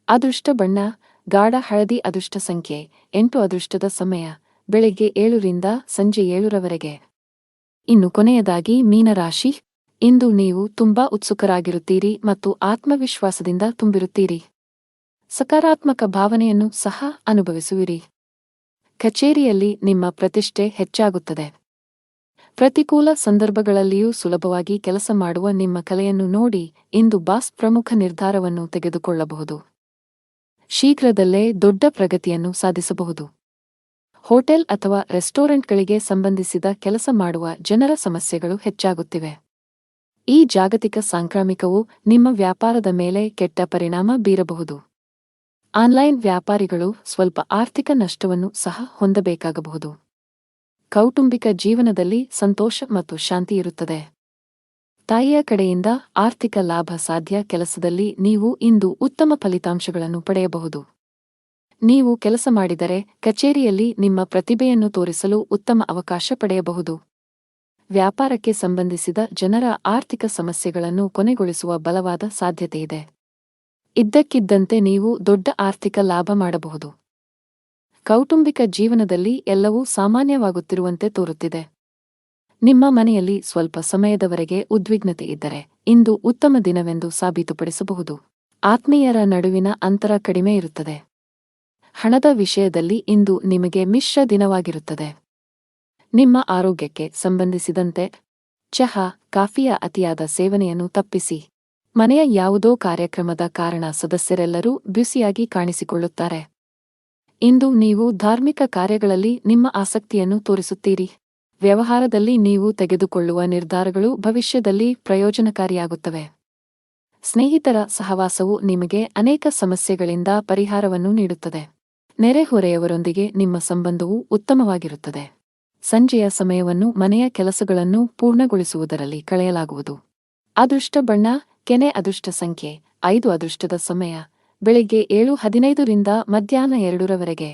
S1: ಅದೃಷ್ಟ ಬಣ್ಣ ಗಾಢ ಹಳದಿ. ಅದೃಷ್ಟ ಸಂಖ್ಯೆ 8. ಅದೃಷ್ಟದ ಸಮಯ ಬೆಳಗ್ಗೆ 7 ರಿಂದ ಸಂಜೆ 7 ರವರೆಗೆ. ಇನ್ನು ಕೊನೆಯದಾಗಿ ಮೀನರಾಶಿ. ಇಂದು ನೀವು ತುಂಬಾ ಉತ್ಸುಕರಾಗಿರುತ್ತೀರಿ ಮತ್ತು ಆತ್ಮವಿಶ್ವಾಸದಿಂದ ತುಂಬಿರುತ್ತೀರಿ. ಸಕಾರಾತ್ಮಕ ಭಾವನೆಯನ್ನು ಸಹ ಅನುಭವಿಸುವಿರಿ. ಕಚೇರಿಯಲ್ಲಿ ನಿಮ್ಮ ಪ್ರತಿಷ್ಠೆ ಹೆಚ್ಚಾಗುತ್ತದೆ. ಪ್ರತಿಕೂಲ ಸಂದರ್ಭಗಳಲ್ಲಿಯೂ ಸುಲಭವಾಗಿ ಕೆಲಸ ಮಾಡುವ ನಿಮ್ಮ ಕಲೆಯನ್ನು ನೋಡಿ ಇಂದು ಬಾಸ್ ಪ್ರಮುಖ ನಿರ್ಧಾರವನ್ನು ತೆಗೆದುಕೊಳ್ಳಬಹುದು. ಶೀಘ್ರದಲ್ಲೇ ದೊಡ್ಡ ಪ್ರಗತಿಯನ್ನು ಸಾಧಿಸಬಹುದು. ಹೋಟೆಲ್ ಅಥವಾ ರೆಸ್ಟೋರೆಂಟ್ಗಳಿಗೆ ಸಂಬಂಧಿಸಿದ ಕೆಲಸ ಮಾಡುವ ಜನರ ಸಮಸ್ಯೆಗಳು ಹೆಚ್ಚಾಗುತ್ತಿವೆ. ಈ ಜಾಗತಿಕ ಸಾಂಕ್ರಾಮಿಕವು ನಿಮ್ಮ ವ್ಯಾಪಾರದ ಮೇಲೆ ಕೆಟ್ಟ ಪರಿಣಾಮ ಬೀರಬಹುದು. ಆನ್ಲೈನ್ ವ್ಯಾಪಾರಿಗಳು ಸ್ವಲ್ಪ ಆರ್ಥಿಕ ನಷ್ಟವನ್ನು ಸಹ ಹೊಂದಬೇಕಾಗಬಹುದು. ಕೌಟುಂಬಿಕ ಜೀವನದಲ್ಲಿ ಸಂತೋಷ ಮತ್ತು ಶಾಂತಿ ಇರುತ್ತದೆ. ತಾಯಿಯ ಕಡೆಯಿಂದ ಆರ್ಥಿಕ ಲಾಭ ಸಾಧ್ಯ. ಕೆಲಸದಲ್ಲಿ ನೀವು ಇಂದು ಉತ್ತಮ ಫಲಿತಾಂಶಗಳನ್ನು ಪಡೆಯಬಹುದು. ನೀವು ಕೆಲಸ ಮಾಡಿದರೆ ಕಚೇರಿಯಲ್ಲಿ ನಿಮ್ಮ ಪ್ರತಿಭೆಯನ್ನು ತೋರಿಸಲು ಉತ್ತಮ ಅವಕಾಶ ಪಡೆಯಬಹುದು. ವ್ಯಾಪಾರಕ್ಕೆ ಸಂಬಂಧಿಸಿದ ಜನರ ಆರ್ಥಿಕ ಸಮಸ್ಯೆಗಳನ್ನು ಕೊನೆಗೊಳಿಸುವ ಬಲವಾದ ಸಾಧ್ಯತೆಯಿದೆ. ಇದ್ದಕ್ಕಿದ್ದಂತೆ ನೀವು ದೊಡ್ಡ ಆರ್ಥಿಕ ಲಾಭ ಮಾಡಬಹುದು. ಕೌಟುಂಬಿಕ ಜೀವನದಲ್ಲಿ ಎಲ್ಲವೂ ಸಾಮಾನ್ಯವಾಗುತ್ತಿರುವಂತೆ ತೋರುತ್ತಿದೆ. ನಿಮ್ಮ ಮನೆಯಲ್ಲಿ ಸ್ವಲ್ಪ ಸಮಯದವರೆಗೆ ಉದ್ವಿಗ್ನತೆ ಇದ್ದರೆ ಇಂದು ಉತ್ತಮ ದಿನವೆಂದು ಸಾಬೀತುಪಡಿಸಬಹುದು. ಆತ್ಮೀಯರ ನಡುವಿನ ಅಂತರ ಕಡಿಮೆ ಇರುತ್ತದೆ. ಹಣದ ವಿಷಯದಲ್ಲಿ ಇಂದು ನಿಮಗೆ ಮಿಶ್ರ ದಿನವಾಗಿರುತ್ತದೆ. ನಿಮ್ಮ ಆರೋಗ್ಯಕ್ಕೆ ಸಂಬಂಧಿಸಿದಂತೆ ಚಹಾ, ಕಾಫಿಯ ಅತಿಯಾದ ಸೇವನೆಯನ್ನು ತಪ್ಪಿಸಿ. ಮನೆಯ ಯಾವುದೋ ಕಾರ್ಯಕ್ರಮದ ಕಾರಣ ಸದಸ್ಯರೆಲ್ಲರೂ ಬ್ಯುಸಿಯಾಗಿ ಕಾಣಿಸಿಕೊಳ್ಳುತ್ತಾರೆ. ಇಂದು ನೀವು ಧಾರ್ಮಿಕ ಕಾರ್ಯಗಳಲ್ಲಿ ನಿಮ್ಮ ಆಸಕ್ತಿಯನ್ನು ತೋರಿಸುತ್ತೀರಿ. ವ್ಯವಹಾರದಲ್ಲಿ ನೀವು ತೆಗೆದುಕೊಳ್ಳುವ ನಿರ್ಧಾರಗಳು ಭವಿಷ್ಯದಲ್ಲಿ ಪ್ರಯೋಜನಕಾರಿಯಾಗುತ್ತವೆ. ಸ್ನೇಹಿತರ ಸಹವಾಸವು ನಿಮಗೆ ಅನೇಕ ಸಮಸ್ಯೆಗಳಿಂದ ಪರಿಹಾರವನ್ನು ನೀಡುತ್ತದೆ. ನೆರೆಹೊರೆಯವರೊಂದಿಗೆ ನಿಮ್ಮ ಸಂಬಂಧವು ಉತ್ತಮವಾಗಿರುತ್ತದೆ. ಸಂಜೆಯ ಸಮಯವನ್ನು ಮನೆಯ ಕೆಲಸಗಳನ್ನು ಪೂರ್ಣಗೊಳಿಸುವುದರಲ್ಲಿ ಕಳೆಯಲಾಗುವುದು. ಅದೃಷ್ಟ ಬಣ್ಣ ಕೆನೆ. ಅದೃಷ್ಟ ಸಂಖ್ಯೆ 5. ಅದೃಷ್ಟದ ಸಮಯ ಬೆಳಿಗ್ಗೆ 7:15 ರಿಂದ ಮಧ್ಯಾಹ್ನ 2 ರವರೆಗೆ.